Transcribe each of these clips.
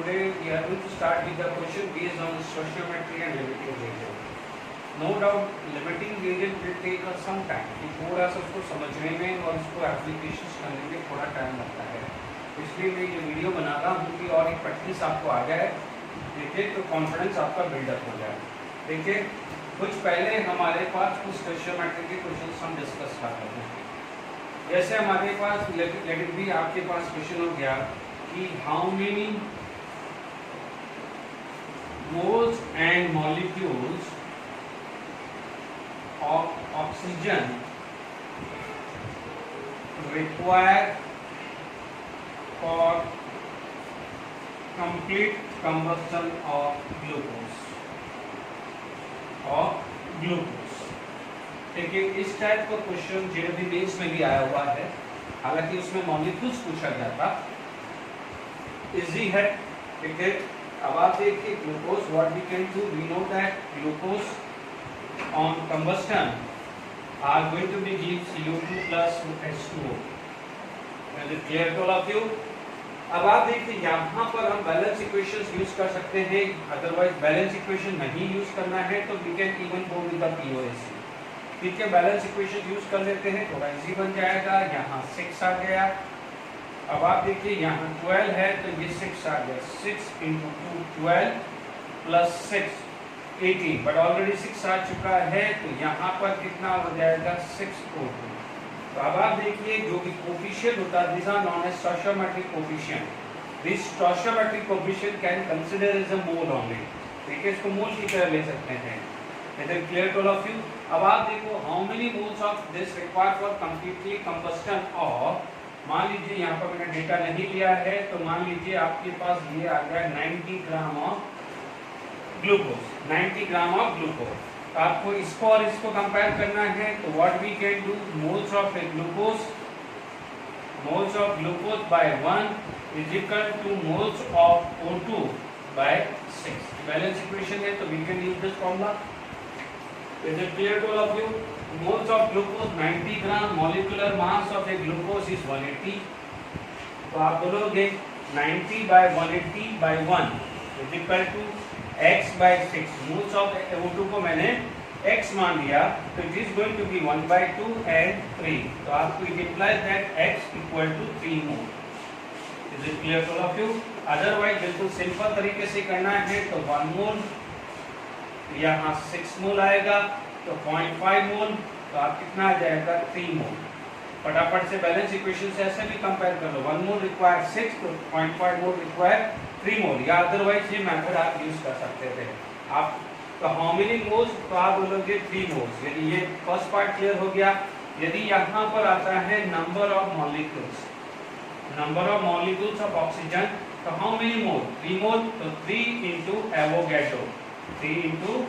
today we are going to start with the question based on stoichiometry and limiting agent. No doubt limiting agent will take us some time. कि थोड़ा सा उसको समझने में और उसको एप्लीकेशन करने में थोड़ा टाइम लगता है, इसलिए मैं ये वीडियो बना रहा हूँ कि और एक प्रैक्टिस आपको आ जाए, देखिए तो कॉन्फिडेंस आपका बिल्डअप हो जाए। देखिए कुछ पहले हमारे पास कुछ स्टोइचियोमेट्री के क्वेश्चन हम डिस्कस कर रहे हैं। जैसे हमारे पास लेट इट बी आपके पास क्वेश्चन हो गया कि how many moles and molecules of oxygen required for complete combustion of glucose. देखिए इस टाइप का क्वेश्चन जेईई मेंस में भी आया हुआ है, हालांकि उसमें मॉलिक्यूल्स पूछा गया था। इजी है, ठीक है। अब आप देखिए glucose, what we can do, we know that glucose on combustion are going to be give CO2 plus H2O। Is it clear to all of you? अब आप देखिए यहाँ पर हम बैलेंस इक्वेशंस यूज कर सकते हैं, अदरवाइज बैलेंस इक्वेशन नहीं यूज करना है तो we can even go with the POS। ठीक है, बैलेंस इक्वेशन यूज कर लेते हैं, थोड़ा इजी बन जाएगा। यहाँ 6 आ गया। अब आप देखिए यहाँ 12 है तो ये 6 आ गया, 6 × 2 12 प्लस 6 18, बट ऑलरेडी 6 आ चुका है तो यहाँ पर कितना हो जाएगा 6O2। तो अब आप देखिए जो भी कोफिशिएंट होता है, this are non as stoichiometric coefficient. This stoichiometric coefficient can consider as a mole only. ठीक है, इसको मोल की तरह ले सकते हैं। Is it clear to all of you? अब आप देखो how many moles of this required for completely combustion of, मान लीजिए यहाँ पर मैंने डेटा नहीं लिया है तो मान लीजिए आपके पास ये आ गया 90 gram of glucose, 90 gram of glucose. तो आपको इसको और इसको कंपेयर करना है तो what we can do, moles of glucose, moles of glucose by 1 is equal to moles of O2 by 6। Balance equation है तो we can use this formula. Is it clear to all of you? Moles of glucose 90 gram, molecular mass of a glucose is 180। तो आप बोलोगे 90 by 180 by 1 is equal to x by 6। moles of O2 को मैंने x मान लिया तो it is going to be 1 by 2 and 3। तो आपको it implies that x equal to 3 mole। Is it clear to all of you? Otherwise बिल्कुल simple तरीके से करना है तो 1 मोल, यहाँ 6 मोल आएगा तो 0.5 मोल, तो आप कितना आ जाएगा 3 मोल। फटाफट से बैलेंस इक्वेशन से ऐसे भी कंपेयर कर लो, 1 मोल रिक्वायर 6 तो 0.5 मोल रिक्वायर 3 मोल, या अदरवाइज ये मेथड आप यूज कर सकते थे। आप तो हाउ मेनी मोल्स, तो आप बोलोगे 3 मोल्स। यदि ये फर्स्ट पार्ट क्लियर हो गया। यदि यहाँ पर आता है number of molecules, number of molecules of oxygen, तो हाउ मेनी मोल, 3 मोल, तो 3 × एवोगैड्रो, 3 ×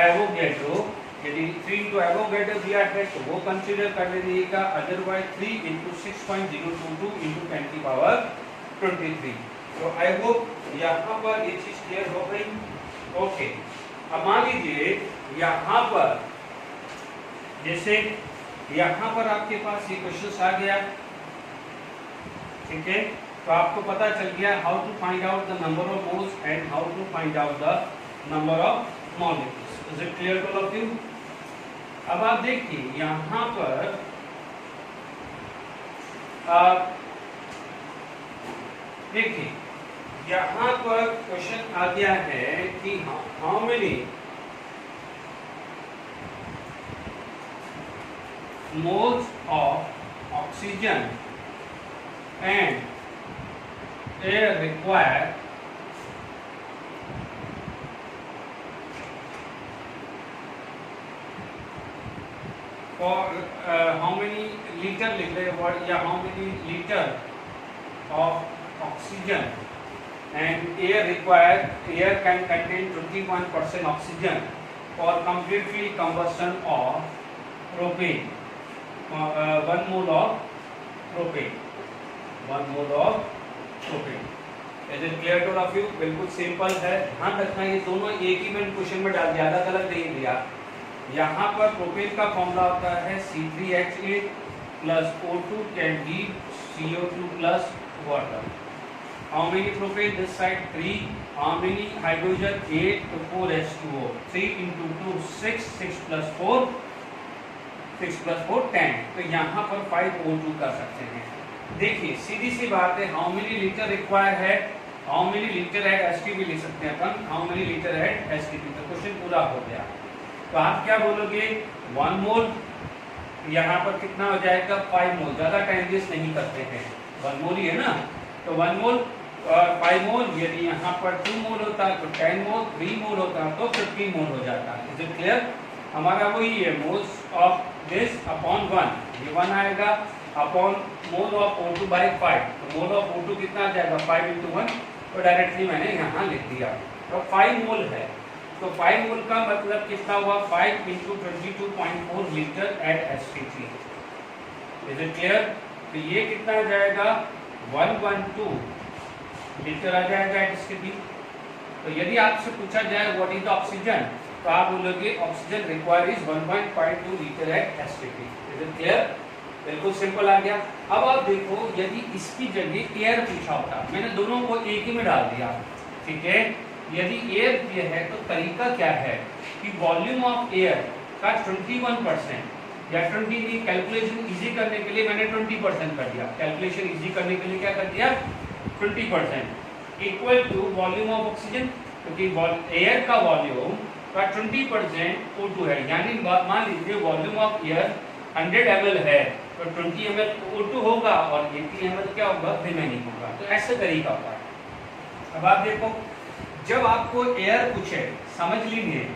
एवोगैड्रो। यदि 3 × एवोगैड्रो दिया है तो वो कंसीडर कर लीजिएगा, अदरवाइज 3 × 6.022 × 10⁻23। तो आई होप यहाँ पर ये चीज क्लियर हो गई। ओके, अब मान लीजिए यहाँ पर, जैसे यहाँ पर आपके पास ये क्वेश्चन आ गया, ठीक है, तो आपको पता चल गया how to find out the number of moles and how to find out the number of molecules. Is it clear to all of you? अब आप देखिए यहाँ पर देखिए यहाँ पर क्वेश्चन आ गया है कि how many moles of oxygen and air required for how many liter लिख रहे हैं, या how many liter of oxygen and air required, air can contain 21% oxygen for completely combustion of propane, 1 mole of propane, 1 mole of propane। Is it clear to all of you? बिल्कुल simple है, ध्यान रखना ये दोनों एक ही मैंने question में डाल दिया, अलग अलग नहीं दिया। यहाँ पर प्रोपेन का फॉर्मूला होता है C3H8 plus O2 can give CO2 plus water. How many propane this side 3, how many hydrogen 8 to 4 H2O, 3 into 2 6, 6 plus 4 10, तो यहाँ पर 5 O2 कर सकते हैं। देखिए सीधी सी बात है, हाउ मेनी लीटर रिक्वायर है, how many litre at STP लिख सकते हैं अपन, how many litre at STP, तो क्वेश्चन पूरा हो गया। तो आप क्या बोलोगे 1 मोल, यहाँ पर कितना हो जाएगा 5 मोल, ज्यादा टाइम वेस्ट नहीं करते हैं, 1 मोल ही है ना, तो 1 मोल और 5 मोल, यदि यहाँ पर 2 मोल होता तो 10 मोल, 3 मोल होता तो 15 मोल हो जाता। Is it clear? हमारा वही है मोल्स ऑफ दिस अपॉन 1, ये 1 आएगा upon mole of O2 by 5, तो मोल ऑफ O2 कितना आ जाएगा 5 into 1, तो डायरेक्टली मैंने यहाँ लिख दिया। तो 5 मोल है, तो 5 मोल का मतलब कितना हुआ 5 into 22.4 litre at STP. Is it clear? तो ये कितना आ जाएगा 112 लीटर आ जाएगा एट एसटीपी। तो यदि आपसे पूछा जाए व्हाट इज द ऑक्सीजन, तो आप बोलोगे oxygen require is 1.52 litre at STP. Is it clear? बिल्कुल सिंपल आ गया। अब आप देखो यदि इसकी जगह एयर पूछा होता, मैंने दोनों को एक ही में डाल दिया, ठीक है। यदि एयर दिया है तो तरीका क्या है कि वॉल्यूम ऑफ एयर का 21% या 20 की कैलकुलेशन इजी करने के लिए मैंने 20% कर दिया, कैलकुलेशन इजी करने के लिए क्या कर दिया 20% equal to volume of oxygen, क्योंकि एयर का वॉल्यूम का 20% O2 है, यानी मान लीजिए वॉल्यूम ऑफ एयर 100 ml है तो 20 ml O2 होगा और 80 ml क्या होगा रिमेनिंग होगा। तो ऐसे तरीका होता है। अब आप देखो जब आपको एयर पूछे, समझ लीजिए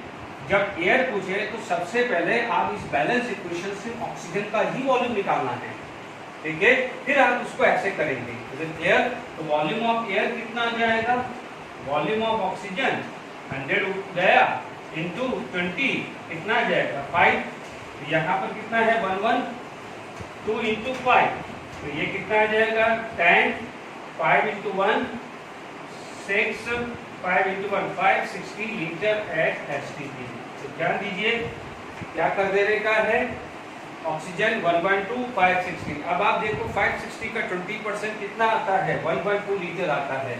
जब एयर पूछे तो सबसे पहले आप इस बैलेंस इक्वेशन से ऑक्सीजन का ही वॉल्यूम निकालना है, ठीक है, फिर आप उसको ऐसे करेंगे। Is it clear? तो वॉल्यूम ऑफ एयर कितना आ जाएगा, वॉल्यूम ऑफ ऑक्सीजन 100 गया इंटू 20 कितना आ जाएगा 5, यहाँ पर कितना है 112 इंटू 5, तो ये कितना आ जाएगा 10, 5 into 1 6, 5 into 1 560 litre at STP. तो ध्यान दीजिए क्या कर देने का है, ऑक्सीजन 1.2 560। अब आप देखो 560 का 20% कितना आता है 1.2 लीटर आता है।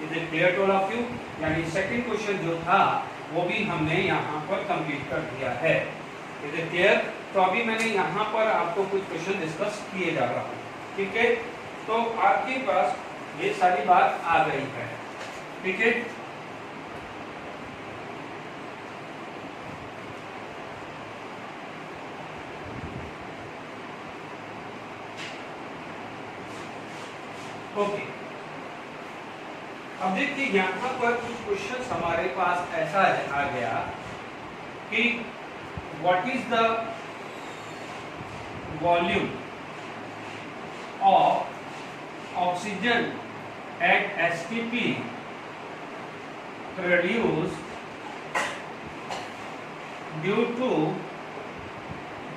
Is it clear to all of you? यानी सेकंड क्वेश्चन जो था वो भी हमने यहाँ पर कंप्लीट कर दिया है। Is it clear? तो अभी मैंने यहाँ पर आपको कुछ क्वेश्चन डिस्कस किए जा रहा हूँ, ठीक है। तो आपके पास ये सारी बात आ गई है, ठीक है। ओके, अब देखिए यहाँ पर कुछ क्वेश्चन हमारे पास ऐसा है आ गया कि what is the volume of oxygen at STP produced due to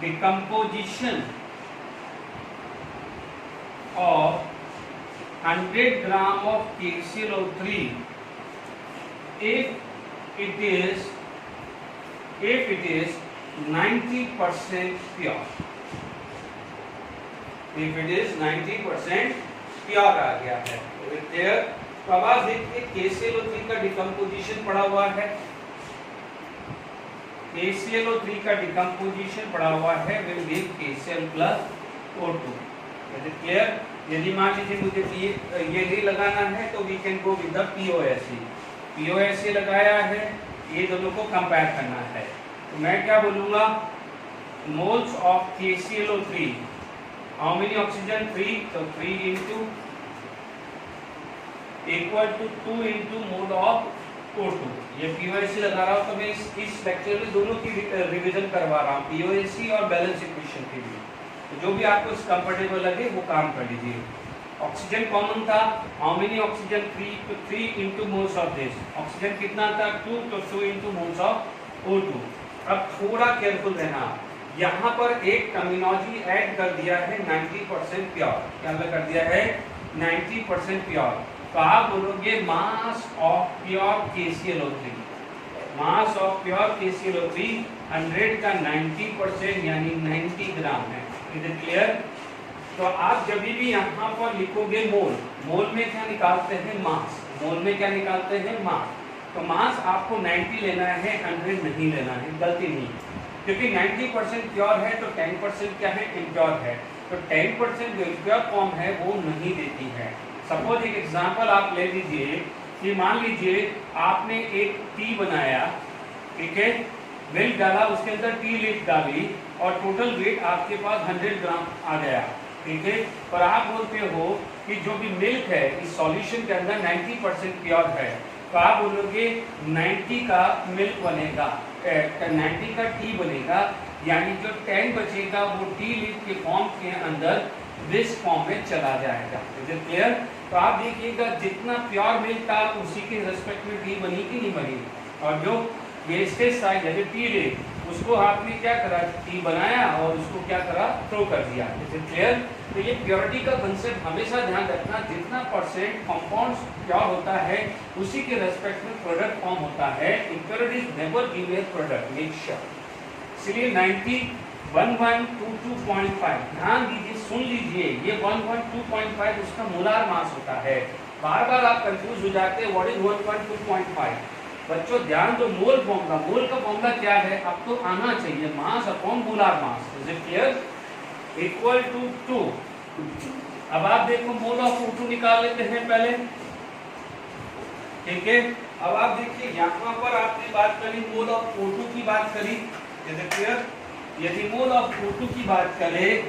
decomposition of 100 gram of KClO3 if it is 90% pure, if it is 90% pure आ गया है। तो अब आप देखिए KClO3 का डिकम्पोजिशन पड़ा हुआ है, KClO3 का डिकम्पोजिशन पड़ा हुआ है will give KCl plus O2। Clear? यदि मान लीजिए मुझे ये नहीं लगाना है तो we can go with the POSE लगाया है, ये दोनों को कंपेयर करना है। तो मैं क्या बोलूंगा moles of KClO3, how many oxygen 3, तो 3 into equal to 2 into mole of O2। ये POSE लगा रहा हूँ तो मैं इस लेक्चर में दोनों की रिवीजन करवा रहा हूँ, POSE और बैलेंस इक्वेशन के लिए। तो जो भी आपको कंफर्टेबल लगे वो काम कर लीजिए। ऑक्सीजन कॉमन था, how many oxygen 3 into moles of this, oxygen कितना था 2, तो 2 इंटू मोल्स ऑफ O2। अब थोड़ा केयरफुल रहना, यहाँ पर एक टर्मिनोलॉजी ऐड कर दिया है 90% प्योर, क्या कर दिया है 90% प्योर। तो आप बोलोगे mass of pure KClO3, mass of pure KClO3 100 का 90% यानी 90 ग्राम है। Is it clear? तो आप जब भी यहाँ पर लिखोगे मोल, मोल में क्या निकालते हैं? मास। मोल में क्या निकालते हैं? मास। तो मास आपको 90 लेना है, 100 नहीं लेना है, गलती नहीं, क्योंकि 90% प्योर है तो 10% क्या है? इम्प्योर है। तो 10% जो इम्प्योर फॉर्म है वो नहीं देती है। सपोज एक एग्जांपल आप ले लीजिए कि मान लीजिए आपने एक टी बनाया, ठीक है, मिल्क डाला, उसके अंदर टी लीफ डाली और टोटल वेट आपके पास 100 ग्राम आ गया, ठीक है। पर आप बोलते हो कि जो भी मिल्क है इस सॉल्यूशन के अंदर 90% प्योर है, तो आप बोलोगे 90 का मिल्क बनेगा, 90 का टी बनेगा, यानी जो 10 बचेगा वो टी लीफ के फॉर्म के अंदर विस्क फॉर्म में चला जाएगा। Is it clear? तो आप देखिएगा जितना प्योर मिल्क था उसी के रेस्पेक्ट में टी बनी कि नहीं बनी, और जो वेस्टेज साइड जैसे टी लीफ उसको आपने क्या करा? टी बनाया और उसको क्या करा? थ्रो कर दिया। Is it clear? तो ये प्योरिटी का कंसेप्ट हमेशा ध्यान रखना, जितना परसेंट कंपाउंड प्योर होता है उसी के रेस्पेक्ट में प्रोडक्ट फॉर्म होता है। Impurities never give a product, make sure. इसलिए 90 1122.5 ध्यान दीजिए, सुन लीजिए, ये 112.5 उसका मोलार मास होता है। बार बार आप कंफ्यूज हो जाते हैं व्हाट इज 112.5। बच्चों ध्यान दो, मोल फॉर्मूला, मोल का फॉर्मूला क्या है अब तो आना चाहिए, mass upon molar mass. Is it clear? Equal to 2। अब आप देखो मोल ऑफ O2 निकाल लेते हैं पहले, ठीक है। अब आप देखिए यहाँ पर आपने बात करी मोल ऑफ O2 की बात करी। Is it clear? यदि मोल ऑफ O2 की बात करें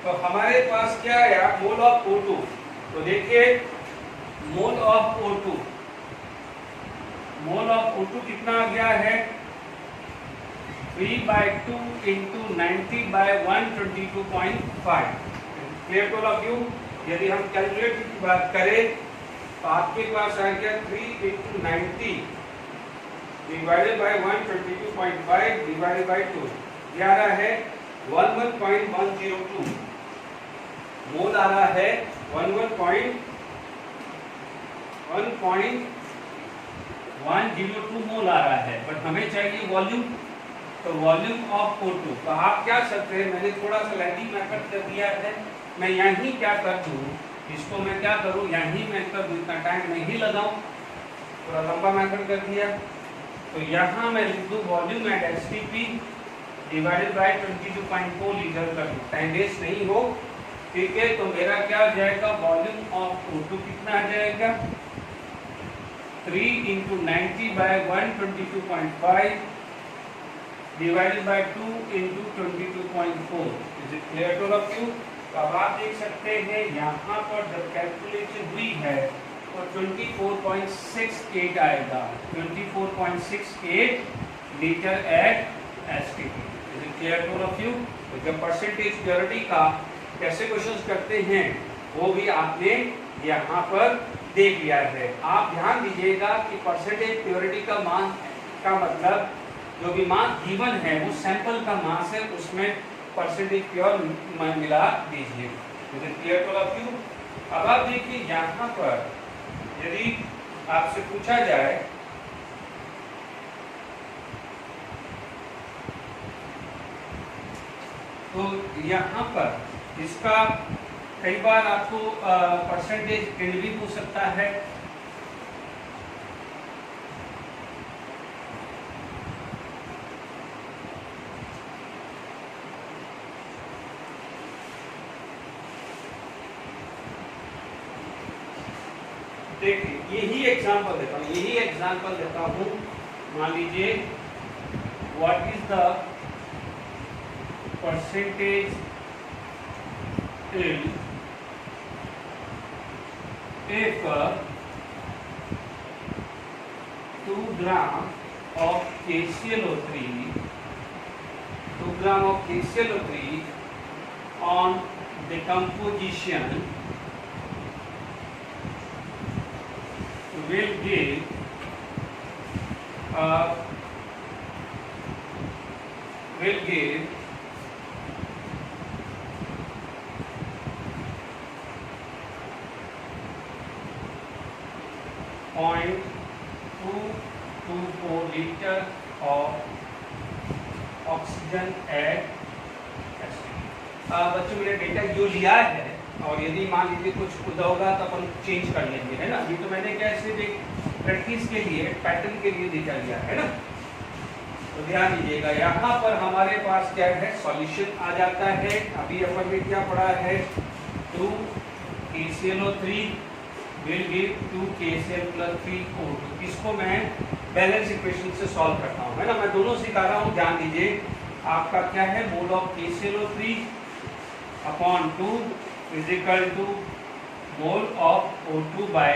तो हमारे पास क्या आया? मोल ऑफ O2। तो देखिए मोल of O2, mole of O2 कितना आ गया है? 3/2 × 90/122.5। Clear to all of you? यदि हम कैलकुलेटर की बात करें तो आपके पास आ गया 3 × 90 डिवाइडेड बाय 122.5 डिवाइडेड बाय 2, ये आ रहा है 11.102 मोल आ रहा है, 1.102 मोल आ रहा है। बट हमें चाहिए वॉल्यूम, तो वॉल्यूम ऑफ O2। तो आप क्या सकते हैं, मैंने थोड़ा सा लैंडिंग मेथड कर दिया है, मैं यहीं क्या कर दूं, इसको मैं क्या करूं, यहीं मैं कर दूं, इतना टाइम नहीं लगाऊं, थोड़ा लंबा मेथड कर दिया। तो यहाँ मैं लिख दूं volume at STP divided by 22.4 litre कर दूं, टाइम वेस्ट नहीं हो, ठीक है। तो मेरा क्या हो जाएगा? वॉल्यूम ऑफ O2 कितना आ जाएगा? 3 × 90/122.5 divided by 2 × 22.4। Is it clear to all of you? तो अब आप देख सकते हैं यहाँ पर जब कैलकुलेशन हुई है तो 24.68 आएगा, 24.68 litre at STP। Is it clear to all of you? तो जब परसेंटेज प्योरिटी का कैसे क्वेश्चंस करते हैं वो भी आपने यहाँ पर देख लिया है। आप ध्यान दीजिएगा कि परसेंटेज प्योरिटी का मास का मतलब जो भी मास गिवन है वो सैंपल का मास है, उसमें परसेंटेज प्योर मिला दीजिए। Is it clear to all of you? अब आप देखिए यहाँ पर यदि आपसे पूछा जाए तो यहाँ पर इसका कई बार आपको परसेंटेज एंड भी पूछ सकता है। देखिए यही एग्जांपल देता हूँ, मान लीजिए what is the percentage if 2 gram of KClO3 on decomposition will give point 224 liter of oxygen at STP। बच्चों मैंने डेटा यू लिया है, और यदि मान लीजिए कुछ खुदा होगा तो अपन चेंज कर लेंगे, है ना। ये तो मैंने क्या सिर्फ एक प्रैक्टिस के लिए, पैटर्न के लिए डेटा लिया है ना। तो ध्यान दीजिएगा, यहाँ पर हमारे पास क्या है, सॉल्यूशन आ जाता है। अभी अपन ने क्या पढ़ा है, 2 KClO3 will give 2 KCl plus 3 O2। इसको मैं बैलेंस इक्वेशन से सॉल्व करता हूँ, है ना। मैं दोनों सिखा रहा हूँ, ध्यान दीजिए। आपका क्या है, mole of KClO3 upon 2 is equal to mole of O2 by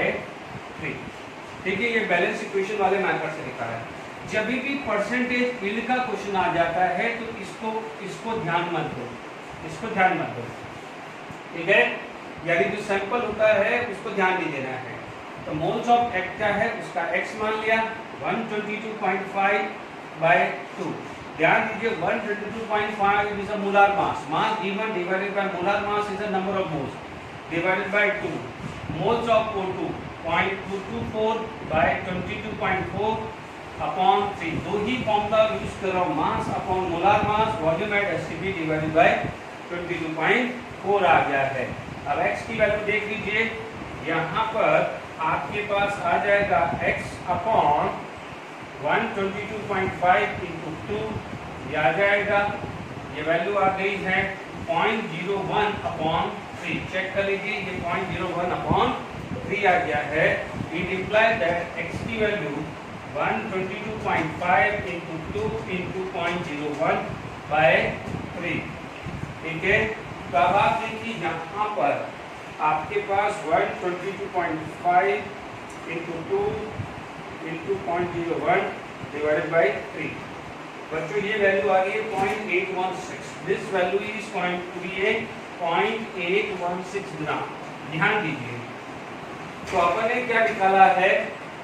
3। ठीक है, ये बैलेंस इक्वेशन वाले मेथड से लिखा है। जब भी परसेंटेज यील्ड का क्वेश्चन आ जाता है तो इसको ध्यान मत दो, इसको ध्यान मत दो, ठीक है। यानी जो सैंपल होता है उसको ध्यान नहीं देना है। तो मोल्स ऑफ एक्स क्या है, उसका एक्स मान लिया 122.5 बाय 2। ध्यान दीजिए 122.5 is a molar mass, mass given divided by molar mass is a number of moles divided by 2। Moles of O2 0.224 by 22.4 upon 3। दो ही फॉर्मूला यूज कर रहा हूं, mass upon molar mass, volume at STP divided by 22.4 आ गया है। अब x की वैल्यू देख लीजिए, यहाँ पर आपके पास आ जाएगा x अपॉन 122.5 इंटू 2, ये आ जाएगा, ये वैल्यू आ गई है 0.01 अपॉन 3। चेक कर लीजिए, ये 0.01 अपॉन 3 आ गया है। इट इम्प्लाइज दैट x की वैल्यू 122.5 इंटू 2 इंटू 0.01 बाय 3। ठीक है, तो अब आप देखिए यहाँ पर आपके पास 122.5 इंटू 2 इंटू 0.01 डिवाइडेड बाई 3। बच्चों ये वैल्यू आ गई है 0.816। This value is going to be a 0.816 gram. ध्यान दीजिए, तो अपन ने क्या निकाला है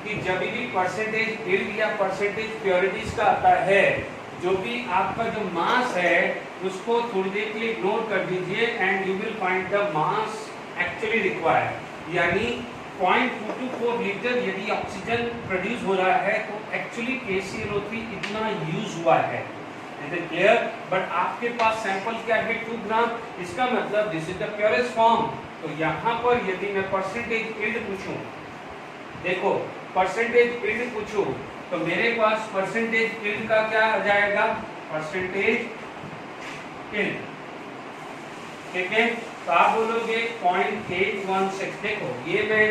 कि जब भी परसेंटेज यील्ड या परसेंटेज प्योरिटीज का आता है, जो भी आपका जो मास है उसको थोड़ी देर के लिए इग्नोर कर दीजिए and you will find the mass actually required. यानी 0.224 लीटर यदि ऑक्सीजन प्रोड्यूस हो रहा है तो एक्चुअली KClO3 इतना यूज हुआ है। Is it clear? बट आपके पास सैंपल क्या है 2 ग्राम, इसका मतलब this is the purest form. तो यहाँ पर यदि मैं परसेंटेज यील्ड पूछूं, देखो परसेंटेज यील्ड पूछूं तो मेरे पास परसेंटेज यील्ड का क्या आ जाएगा, परसेंटेज यील्ड। ठीक है, तो आप बोलोगे 0.816। देखो ये मैं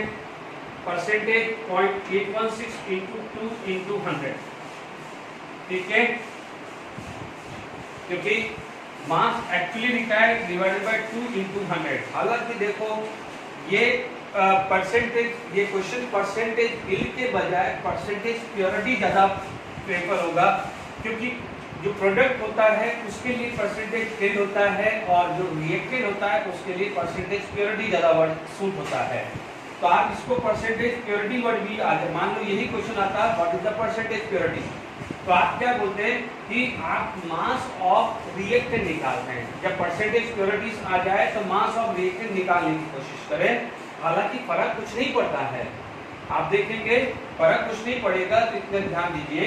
परसेंटेज 0.816 इंटू 2 इंटू 100, ठीक है, क्योंकि mass actually required divided by 2 into 100। हालांकि देखो ये परसेंटेज, ये क्वेश्चन परसेंटेज यील्ड के बजाय परसेंटेज प्योरिटी ज़्यादा प्रेफर होगा, क्योंकि जो प्रोडक्ट होता है उसके लिए परसेंटेज यील्ड होता है और जो रिएक्टेंट होता है उसके लिए परसेंटेज प्योरिटी ज़्यादा वर्ड सूट होता है। तो आप इसको परसेंटेज प्योरिटी वर्ड भी आगे मान लो यही क्वेश्चन आता है, what is the percentage purity, तो आप क्या बोलते हैं कि आप मास ऑफ रिएक्टेंट निकालते हैं। जब परसेंटेज प्योरिटीज आ जाए तो मास ऑफ रिएक्टेंट निकालने की कोशिश करें। हालांकि फर्क कुछ नहीं पड़ता है, आप देखेंगे फर्क कुछ नहीं पड़ेगा, तो इतना ध्यान दीजिए।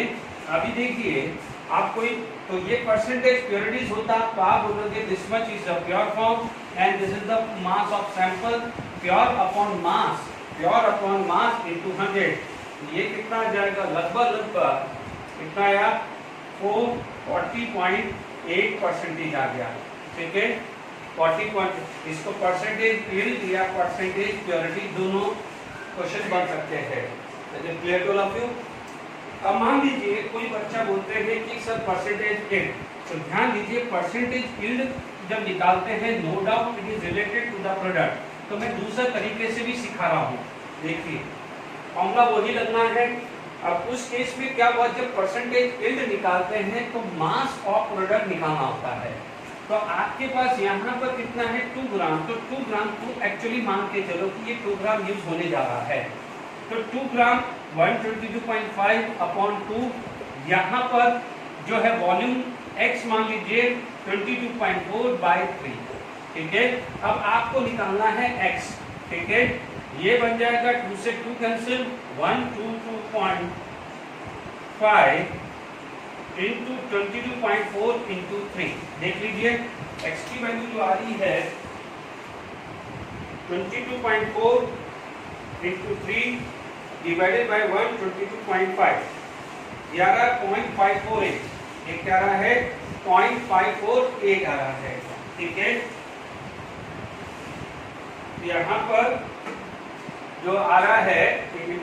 अभी देखिए आप कोई, तो ये परसेंटेज प्योरिटीज होता तो आप बोलोगे this much is the pure form and this is the mass of sample, pure upon mass into 100। ये कितना आ जाएगा, लगभग कितना आया 40.8% आ गया। ठीक है, 40. इसको परसेंटेज यील्ड या परसेंटेज प्योरिटी दोनों क्वेश्चन बन सकते हैं। Clear to all of you? अब मान लीजिए कोई बच्चा बोलते हैं कि सर परसेंटेज यील्ड, तो ध्यान दीजिए परसेंटेज यील्ड जब निकालते हैं no doubt it is related to the product. तो मैं दूसरे तरीके से भी सिखा रहा हूँ, देखिए फॉर्मूला वही लगना है। अब उस केस में क्या हुआ, जब परसेंटेज यील्ड निकालते हैं तो मास ऑफ प्रोडक्ट निकालना होता है। तो आपके पास यहाँ पर कितना है 2 ग्राम, तो 2 ग्राम को एक्चुअली मान के चलो कि ये 2 ग्राम यूज होने जा रहा है। तो 2 ग्राम 122.5 अपॉन 2, यहाँ पर जो है वॉल्यूम x मान लीजिए 22.4 बाई 3। ठीक है, अब आपको निकालना है x। ठीक है, ये बन जाएगा 2 से 2 कैंसिल, 122.5 इंटू 22.4 इंटू 3। देख लीजिए x की वैल्यू जो आ रही है 22.4 into 3 divided by 1 22.5, ये आ रहा है 0.548, ये क्या आ रहा है 0.548 आ रहा है, ठीक है। यहाँ पर जो आ रहा है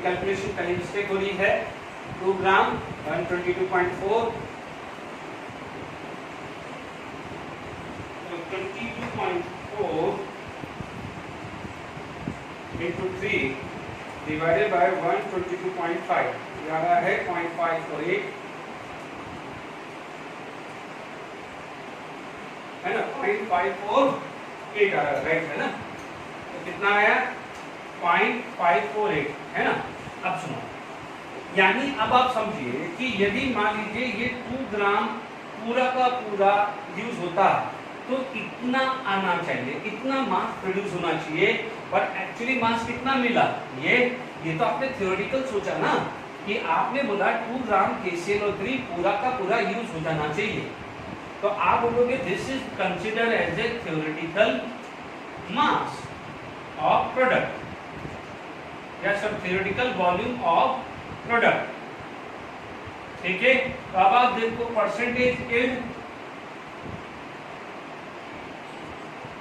कैलकुलेशन कहीं मिस्टेक हो रही है, 2 ग्राम 122.4 तो 22.4 into 3 divided by 122.5, ये आ रहा है 0.548, है ना, 0.548 आ रहा है, राइट है ना। तो कितना आया 0.548, है ना। अब सुनो, यानी अब आप समझिए कि यदि मान लीजिए ये 2 ग्राम पूरा का पूरा यूज होता तो इतना आना चाहिए, इतना मास प्रोड्यूस होना चाहिए, बट एक्चुअली मास कितना मिला, ये तो आपने थ्योरेटिकल सोचा ना, कि आपने बोला 2 ग्राम KClO3 पूरा का पूरा यूज हो जाना चाहिए, तो आप बोलोगे this is considered as a theoretical mass of product या सब थ्योरेटिकल वॉल्यूम ऑफ प्रोडक्ट, ठीक है। तो अब आप देखो परसेंटेज इज,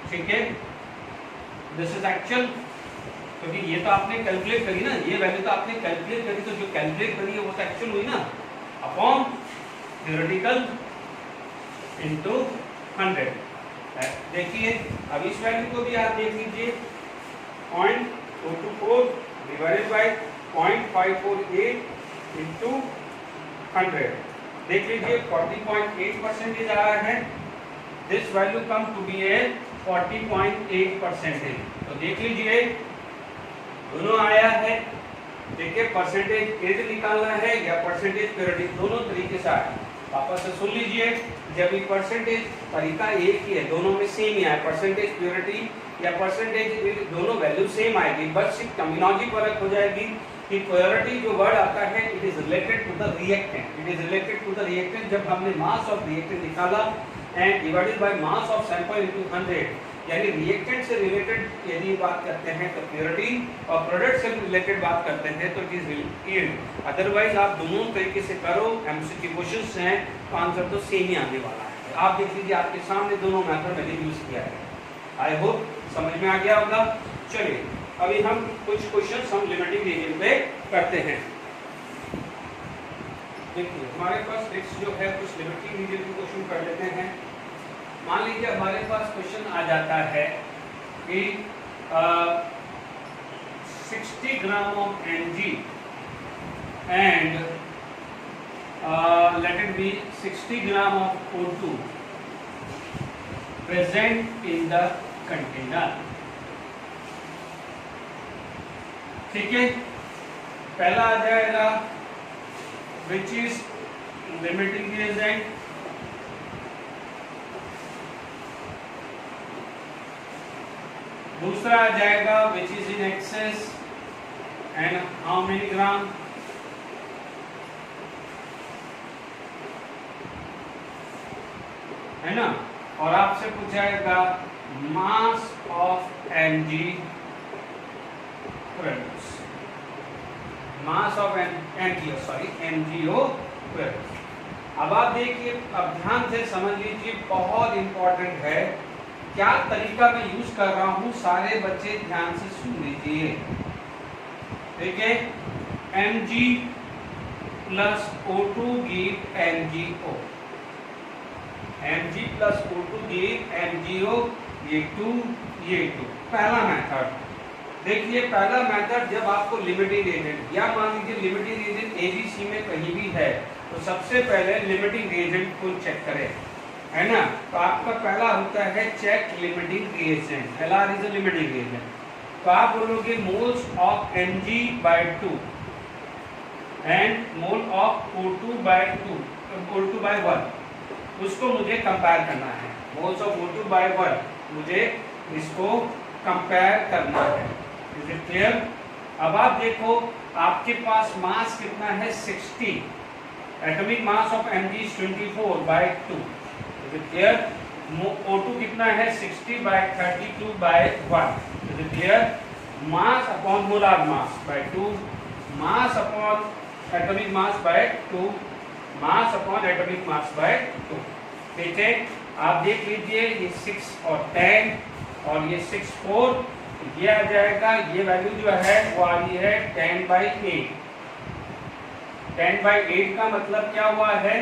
ठीक है, दिस इज एक्चुअल, क्योंकि ये तो आपने कैलकुलेट करी ना, ये वैल्यू तो आपने कैलकुलेट करी, तो जो कैलकुलेट करी है वो तो एक्चुअल हुई ना, अपॉन थ्योरेटिकल इनटू 100। देखिए अब इस वैल्यू को भी आप देख लीजिए, 0.224 डिवाइडेड बाय 0.548 इनटू 100, देख लीजिए 40.8% आ रहा है, this value come to be a 40.8%। तो देख लीजिए दोनों आया है, देखिए परसेंटेज एज निकालना है या परसेंटेज प्योरिटी, दोनों तरीके से आया। वापस से सुन लीजिए, जब ये परसेंटेज तरीका एक ही है, दोनों में सेम ही आया, परसेंटेज प्योरिटी या परसेंटेज दोनों वैल्यू सेम आएगी, बस सिर्फ टर्मिनोलॉजी फर्क हो जाएगी कि प्योरिटी जो वर्ड आता है it is related to the reactant, it is related to the reactant. जब हमने मास ऑफ रिएक्टेंट निकाला and divided by mass of sample into 100, यानी रिएक्टेंट से रिलेटेड यदि बात करते हैं तो प्योरिटी, और प्रोडक्ट से रिलेटेड बात करते हैं तो इट इज यील्ड। अदरवाइज आप दोनों तरीके से करो, एमसीक्यू क्वेश्चंस हैं तो आंसर तो सेम ही आने वाला है। आप देख लीजिए आपके सामने दोनों मेथड मैंने यूज किया है, आई होप समझ में आ गया होगा। चलिए अभी हम कुछ क्वेश्चंस हम लिमिटिंग रीजन पे करते हैं। देखिए हमारे पास नेक्स्ट जो है कुछ लिमिटिंग रीजन के क्वेश्चन कर लेते हैं। मान लीजिए हमारे पास क्वेश्चन आ जाता है कि 60 gram of Mg and let it be 60 gram of O2 present in the container, ठीक है। पहला आ जाएगा which is limiting reagent, दूसरा आ जाएगा which is in excess and how many gram, है ना। और आपसे पूछाएगा mass of Mg products, mass of MgO products. अब आप देखिए, अब ध्यान से समझ लीजिए, बहुत इंपॉर्टेंट है क्या तरीका मैं यूज कर रहा हूं, सारे बच्चे ध्यान से सुन लीजिए, ठीक है। Mg plus O2 give MgO, Mg plus O2 give MgO, ये 2 ये 2। पहला मेथड देखिए, पहला मेथड जब आपको लिमिटिंग एजेंट या मान लीजिए लिमिटिंग एजेंट ABC में कहीं भी है तो सबसे पहले लिमिटिंग एजेंट को चेक करें, है ना। तो आपका पहला होता है check limiting reagent, LR is a limiting reagent. तो आप बोलोगे moles of Mg/2 and mole of O2/1, उसको मुझे कंपेयर करना है। मोल्स ऑफ O2/1 मुझे इसको कंपेयर करना है, इज इट क्लियर। अब आप देखो आपके पास मास कितना है 60, atomic mass of Mg is 24/2, is it clear. O2 कितना है 60/32/1 is it clear mass upon molar mass by 2 mass upon atomic mass by 2 mass upon atomic mass by 2 ठीक है आप देख लीजिए ये 6 और 10 और ये 6 4 ये आ जाएगा ये वैल्यू जो है वो आ रही है 10/8 10/8 का मतलब क्या हुआ है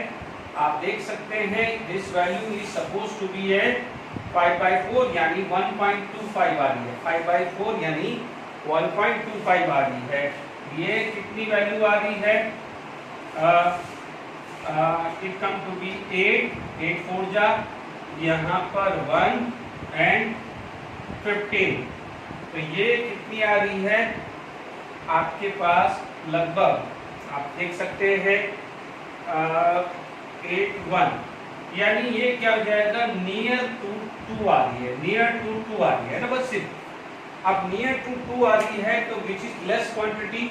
आप देख सकते हैं this value is suppose to be है 5/4 यानी 1.25 आ रही है 5/4 यानी 1.25 आ रही है ये कितनी वैल्यू आ रही है इट कम टू बी 8 4 जा यहाँ पर 1 एंड 15 तो ये कितनी आ रही है आपके पास लगभग आप देख सकते हैं 8 1 यानी ये क्या हो जाएगा नियर टू 2 आ रही है नियर टू 2 आ रही है ना बस सिर्फ अब नियर टू 2 आ रही है तो विच इज लेस क्वांटिटी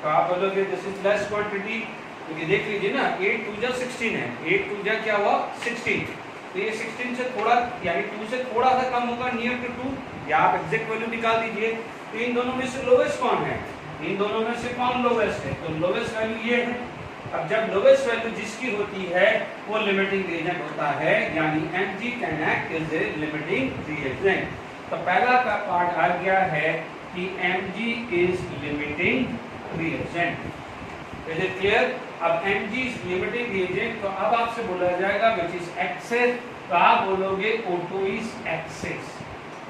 तो आप बोलोगे दिस इज लेस क्वांटिटी क्योंकि देख लीजिए ना 8 2 जा 16 है 8 2 जा क्या हुआ 16 तो ये 16 से थोड़ा यानी 2 से थोड़ा सा कम होगा नियर टू 2 या आप एग्जैक्ट वैल्यू निकाल दीजिए तो इन दोनों में से लोवेस्ट कौन है इन दोनों में से कौन लोवेस्ट है तो लोवेस्ट वैल्यू ये है अब जब लोवेस्ट वैल्यू जिसकी होती है वो लिमिटिंग रिएजेंट होता है यानी Mg can act as a limiting reagent तो पहला का पार्ट आ गया है कि Mg is limiting reagent is it clear अब Mg इज लिमिटिंग रिएजेंट तो अब आपसे बोला जाएगा व्हिच इज एक्सेस तो आप बोलोगे O2 is access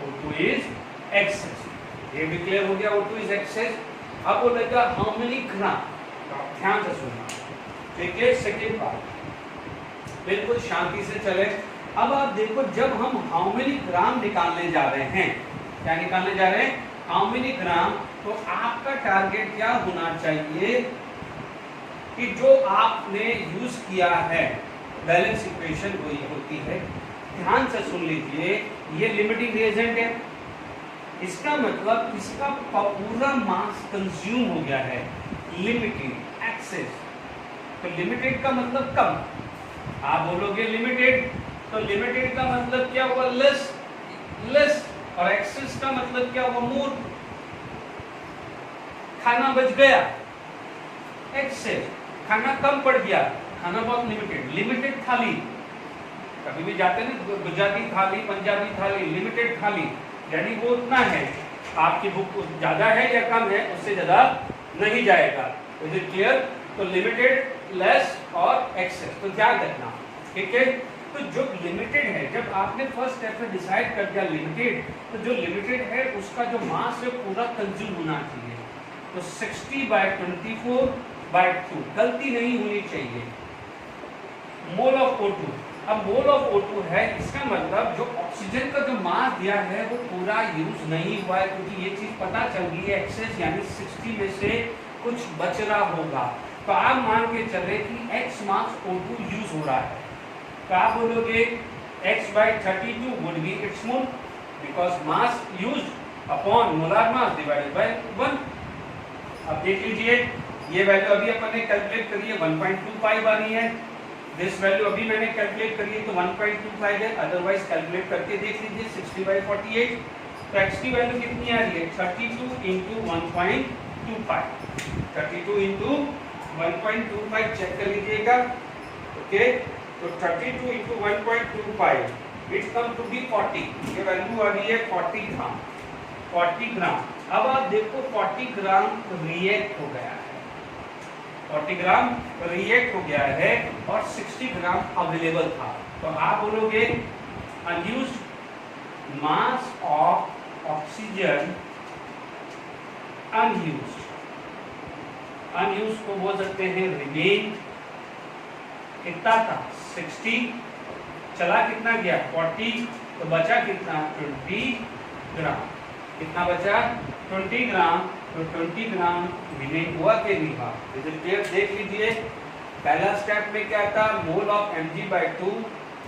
O2 is access ये भी क्लियर हो गया O2 इज एक्सेस अब बोलेगा हाउ मेनी ग्राम तो आप ध्यान से सुनना ठीक है सेकंड पार्ट बिल्कुल शांति से चले अब आप देखो जब हम हाउ मेनी ग्राम निकालने जा रहे हैं क्या निकालने जा रहे हैं हाउ मेनी ग्राम तो आपका टारगेट क्या होना चाहिए कि जो आपने यूज किया है बैलेंस इक्वेशन वही होती है ध्यान से सुन लीजिए ये लिमिटिंग रिएजेंट है इसका मतलब इसका पूरा मास कंज्यूम हो गया है लिमिटेड एक्सेस तो लिमिटेड का मतलब कम आप बोलोगे लिमिटेड तो लिमिटेड का मतलब क्या हुआ लेस लेस और एक्सेस का मतलब क्या हुआ मोर खाना बच गया एक्सेस खाना कम पड़ गया खाना बहुत लिमिटेड थाली कभी भी जाते ना गुजराती थाली पंजाबी थाली लिमिटेड थाली यानी वो उतना है आपकी भूख ज्यादा है या कम है उससे ज्यादा नहीं जाएगा इज इट क्लियर तो लिमिटेड लेस और एक्सेस तो ध्यान रखना ठीक है तो जो लिमिटेड है जब आपने फर्स्ट स्टेप में डिसाइड कर दिया लिमिटेड तो जो लिमिटेड है उसका जो मास है पूरा कंज्यूम होना चाहिए तो 60/24/2 गलती नहीं होनी चाहिए मोल ऑफ O2 अब मोल ऑफ O2 है इसका मतलब जो ऑक्सीजन का जो मास दिया है वो पूरा यूज नहीं हुआ है क्योंकि ये चीज पता चल गई है एक्सेस यानी 60 में से कुछ बच रहा होगा तो आप मान के चले कि x मास O2 यूज हो रहा है तो आप बोलोगे x/32 would be it's mole because mass used upon molar mass divided by 1 अब देख लीजिए ये वैल्यू अभी अपन ने कैलकुलेट करी है 1.25 आ रही है दिस वैल्यू अभी मैंने कैलकुलेट करी है तो 1.25 है अदरवाइज कैलकुलेट करके देख लीजिए 60/48 तो x की वैल्यू कितनी आ रही है 32 into 1.25 32 into 1.25 चेक कर लीजिएगा ओके तो 32 into 1.25 it's come to be 40 ये वैल्यू आ रही है 40 ग्राम अब आप देखो 40 ग्राम रिएक्ट हो गया है 40 ग्राम रिएक्ट हो गया है और 60 ग्राम अवेलेबल था तो आप बोलोगे unused mass of oxygen unused को बोल सकते हैं रिमेन कितना था 60 चला कितना गया 40 तो बचा कितना 20 ग्राम कितना बचा 20 ग्राम तो 20 ग्राम रिमेन हुआ कि नहीं हुआ देख लीजिए पहला स्टेप में क्या था mole of Mg/2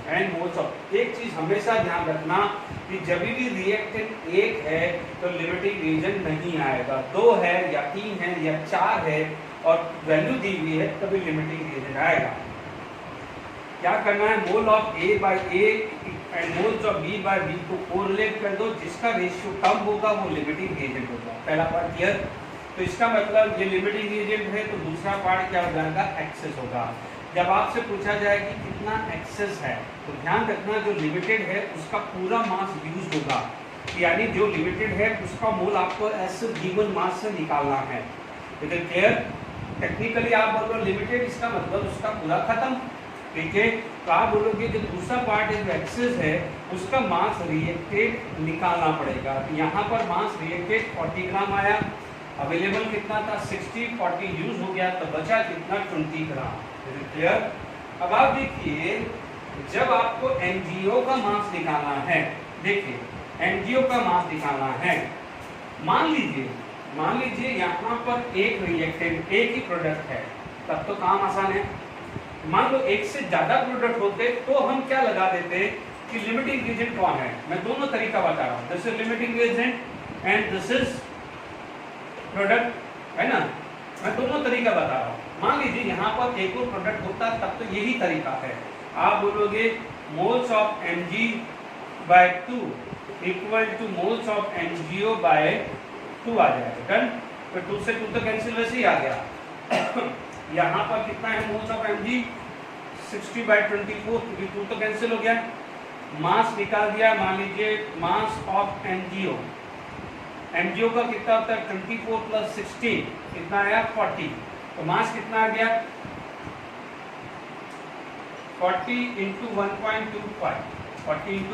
and moles of एक चीज हमेशा ध्यान रखना कि जब भी रिएक्टेंट एक है तो लिमिटिंग रिएजेंट नहीं आएगा 2 है या 3 है या 4 है और वैल्यू दी हुई है तभी लिमिटिंग रिएजेंट आएगा क्या करना है mole of A/A and moles of B by B को कोरिलेट कर दो, जिसका रेशियो कम होगा वो लिमिटिंग एजेंट होगा। पहला पार्ट क्लियर। तो इसका मतलब ये लिमिटिंग एजेंट है, तो दूसरा पार्ट क्या हो जाएगा, एक्सेस होगा। जब आपसे पूछा जाए कि कितना एक्सेस है, तो ध्यान रखना जो लिमिटेड है उसका पूरा मास यूज होगा, यानी जो लिमिटेड है उसका मोल आपको ऐसे गिवन मास से निकालना है। It is clear. टेक्निकली आप बोलो लिमिटेड, इसका मतलब उसका पूरा खत्म। ठीक है, तो आप बोलोगे कि दूसरा पार्ट जो एक्सेस है उसका मास रिएक्टेड निकालना पड़ेगा। तो यहाँ पर मास रिएक्टेड 40 ग्राम आया, अवेलेबल कितना था 60, 40 यूज हो गया, तो बचा कितना 20 ग्राम। क्लियर। अब आप देखिए जब आपको एनजीओ का मास निकालना है, देखिए एनजीओ का मास निकालना है, मान लीजिए यहाँ पर एक रिएक्टेंट, एक ही प्रोडक्ट है, तब तो काम आसान है। मान लो एक से ज्यादा प्रोडक्ट होते तो हम क्या लगा देते कि लिमिटिंग एजेंट कौन है। मैं दोनों तरीका बता रहा हूँ, this is limiting agent and this is product, है ना। मैं दोनों तरीका बता रहा हूँ। मान लीजिए यहाँ पर एक और प्रोडक्ट होता तब तो यही तरीका है। आप बोलोगे moles of Mg/2 equal to moles of MgO by 2 आ जाएगा। डन। तो 2 से 2 तो कैंसिल वैसे ही आ गया। यहाँ पर कितना है मोल्स ऑफ Mg 60/24, क्योंकि 2 तो कैंसिल हो गया। मास निकाल दिया, मान लीजिए मास ऑफ MgO का कितना होता है 24 + 16 कितना आया 40, तो मास कितना आ गया 40 × 1.25, 40 ×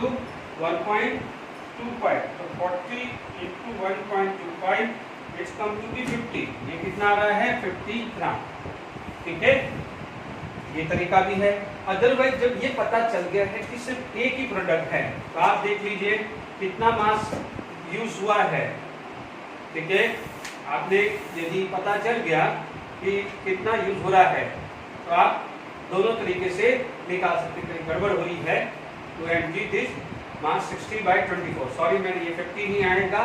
1.25, तो 40 × 1.25 इट्स कम टू बी 50। ये कितना आ रहा है 50 ग्राम। ठीक है, ये तरीका भी है। अदरवाइज जब ये पता चल गया है कि सिर्फ एक ही प्रोडक्ट है, तो आप देख लीजिए कितना मास यूज हुआ है। ठीक है, आपने यदि पता चल गया कि कितना यूज हो रहा है, तो आप दोनों तरीके से निकाल सकते हैं। गड़बड़ हुई है तो Mg दिस मास 60/24, सॉरी मैंने ये 50 नहीं आएगा,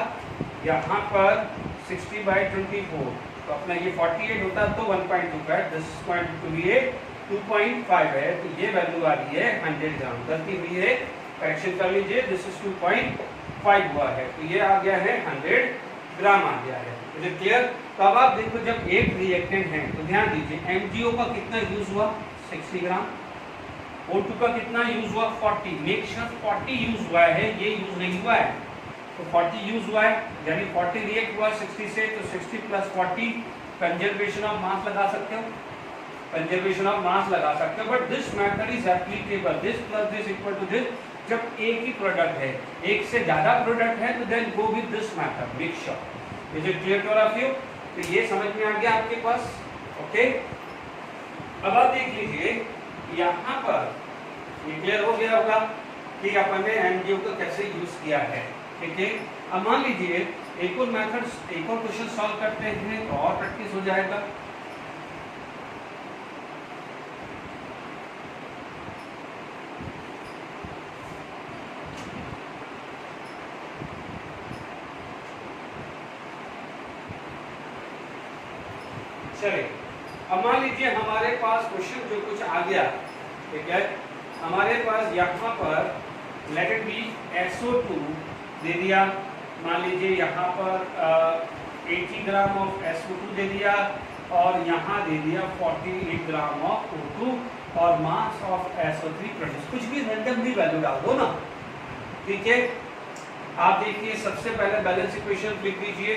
यहाँ पर 60/24, तो अपना ये 48 होता तो 1.25, दिस पॉइंट टू बी 2.5 है, तो ये वैल्यू आ रही है 100 ग्राम। गलती हुई है, करेक्शन कर लीजिए, दिस इज 2.5 हुआ है, तो ये आ गया है 100 ग्राम आ गया है। मुझे क्लियर। तो अब आप देखो जब एक रिएक्टेंट है तो ध्यान दीजिए MgO का कितना यूज हुआ 60 ग्राम, O2 का कितना यूज हुआ 40, मेक श्योर 40 यूज हुआ है, ये यूज नहीं हुआ है, तो 40 यूज हुआ है, यानी 40 रिएक्ट हुआ 60 से, तो 60 + 40 कंजर्वेशन ऑफ मास लगा सकते हो, कंजर्वेशन ऑफ मास लगा सकते हो। But this method is applicable, this plus this equal to this, जब एक ही प्रोडक्ट है, एक से ज्यादा प्रोडक्ट है, तो then go with this method, make sure. Is it clear to all of you? तो ये समझ में आ गया आपके पास। ओके, अब आप देख लीजिए यहाँ पर ये क्लियर हो गया होगा कि अपन ने MgO को कैसे यूज किया है। ठीक है, अब मान लीजिए एक और मेथड, एक और क्वेश्चन सॉल्व करते हैं तो और प्रैक्टिस हो जाएगा। चलिए, अब मान लीजिए हमारे पास क्वेश्चन जो कुछ आ गया, ठीक है, हमारे पास यहाँ पर लेट इट बी SO2 दे दिया, मान लीजिए यहाँ पर 80 ग्राम ऑफ SO2 दे दिया, और यहाँ दे दिया 48 ग्राम ऑफ O2, और मास ऑफ SO3 प्रोड्यूस, कुछ भी रैंडमली वैल्यू डाल दो ना। ठीक है, आप देखिए सबसे पहले बैलेंस इक्वेशन लिख दीजिए।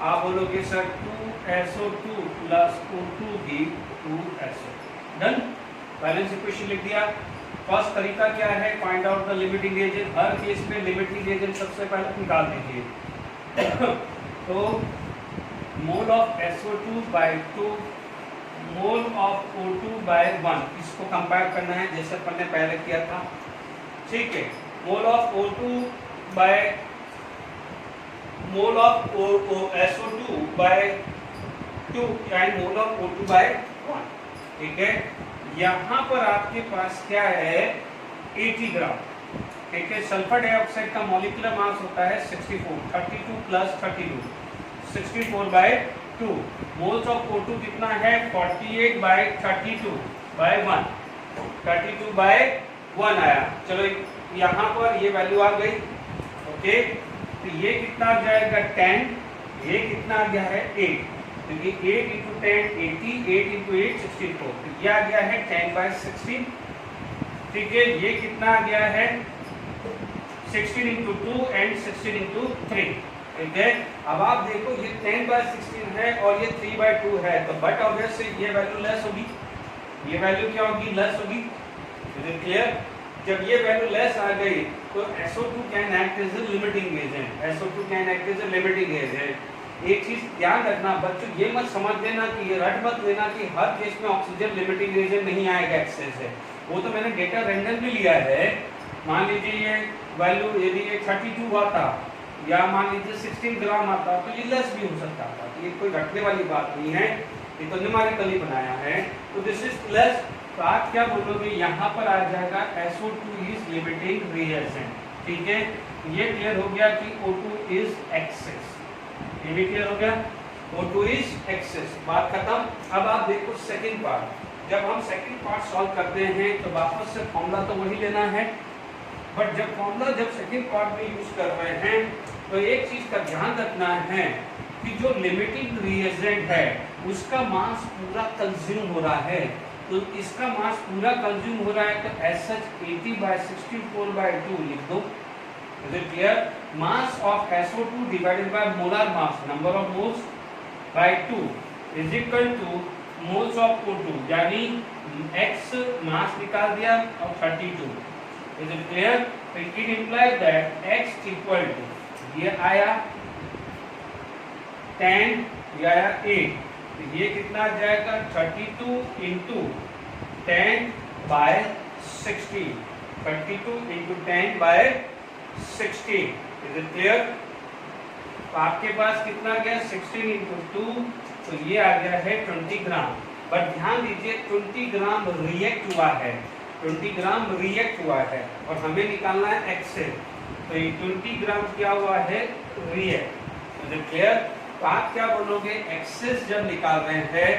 आप बोलोगे सर 2SO2 + O2 भी 2SO। डन, बैलेंस इक्वेशन लिख दिया। फर्स्ट तरीका क्या है, find out the limiting agent. Her case में लिमिटिंग एजेंट सबसे पहले निकाल दीजिए। तो mole of SO2/2 mole of O2/1, इसको कंपेयर करना है जैसे अपन ने पहले किया था। ठीक है, mole of SO2/2 and mole of O2/1। ठीक है, यहाँ पर आपके पास क्या है 80 ग्राम। ठीक है, सल्फर डाइऑक्साइड का मॉलिक्यूलर मास होता है 64, 32 + 32, 64/2। मोल्स ऑफ O2 कितना है 48/32/1, 32/1, 1 आया। चलो यहाँ पर ये वैल्यू आ गई। ओके, तो ये कितना आ जाएगा 10, ये कितना आ गया है 8, क्योंकि 8 इंटू 10 80, 8 इंटू 8 64, तो ये आ गया है 10/16। ठीक है, ये कितना आ गया है 16 इंटू 2 एंड 16 इंटू 3। ठीक है, अब आप देखो ये 10/16 है और ये 3/2 है, तो बट ऑब्वियसली ये वैल्यू लेस होगी, ये वैल्यू क्या होगी, लेस होगी। Is it clear? जब ये वैल्यू लेस आ गई तो SO2 can act as a limiting agent, SO2 can act as a limiting agent. एक चीज ध्यान रखना बच्चों, ये मत समझ लेना कि ये रट मत लेना कि हर केस में ऑक्सीजन लिमिटिंग एजेंट नहीं आएगा एक्सेस है, वो तो मैंने डेटा रैंडमली लिया है। मान लीजिए ये वैल्यू यदि ये 32 हुआ था या मान लीजिए 16 ग्राम आता तो ये लेस भी हो सकता था, तो ये कोई रखने वाली बात नहीं है, ये तो न्यूमेरिकली बनाया है। तो दिस इज प्लस, तो आप क्या बोलोगे, यहाँ पर आ जाएगा SO2 इज लिमिटिंग रिएजेंट। ठीक है, ये क्लियर हो गया कि O2 इज एक्सेस, ये भी क्लियर हो गया, O2 इज एक्सेस, बात खत्म। अब आप देखो सेकंड पार्ट, जब हम सेकंड पार्ट सॉल्व करते हैं तो वापस से फॉर्मूला तो वही लेना है, बट जब फॉर्मूला जब सेकंड पार्ट में यूज कर रहे हैं तो एक चीज का ध्यान रखना है कि जो लिमिटिंग रिएजेंट है उसका मास पूरा कंज्यूम हो रहा है, तो इसका मास पूरा कंज्यूम हो रहा है तो एज सच 80/64/2 लिख दो। Is it clear? Mass of SO2 divided by molar mass, number of moles by 2 is equal to moles of O2, यानी x मास निकाल दिया और 32। Is it clear? तो it implies that x equal to ये आया 10, ये आया 8, तो ये कितना आ जाएगा 32 into 10/16, 32 into 10/16। Is it clear? तो आपके पास कितना गया 16 इंटू 2, तो ये आ गया है 20 ग्राम। बट ध्यान दीजिए 20 ग्राम रिएक्ट हुआ है, 20 ग्राम रिएक्ट हुआ है और हमें निकालना है एक्सेस, तो ये 20 ग्राम क्या हुआ है रिएक्ट। Is it clear? तो आप क्या बोलोगे, एक्सेस जब निकाल रहे हैं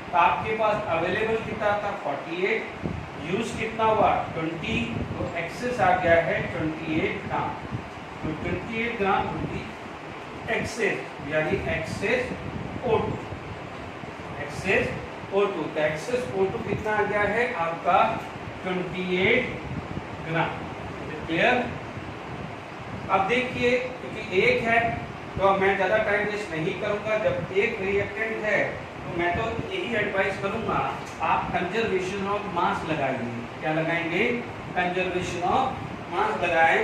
तो आपके पास अवेलेबल कितना था 48, यूज कितना हुआ 20, तो एक्सेस आ गया है 28 ग्राम, तो 28 ग्राम होगी एक्सेस, यानी एक्सेस O2, एक्सेस O2, तो एक्सेस O2 कितना आ गया है आपका 28 ग्राम। क्लियर? अब देखिए क्योंकि एक है तो मैं ज्यादा टाइम वेस्ट नहीं करूंगा, जब एक रिएक्टेंट है तो मैं तो यही एडवाइस करूंगा आप कंजर्वेशन ऑफ मास लगाइए। क्या लगाएंगे? कंजर्वेशन ऑफ मास लगाएं।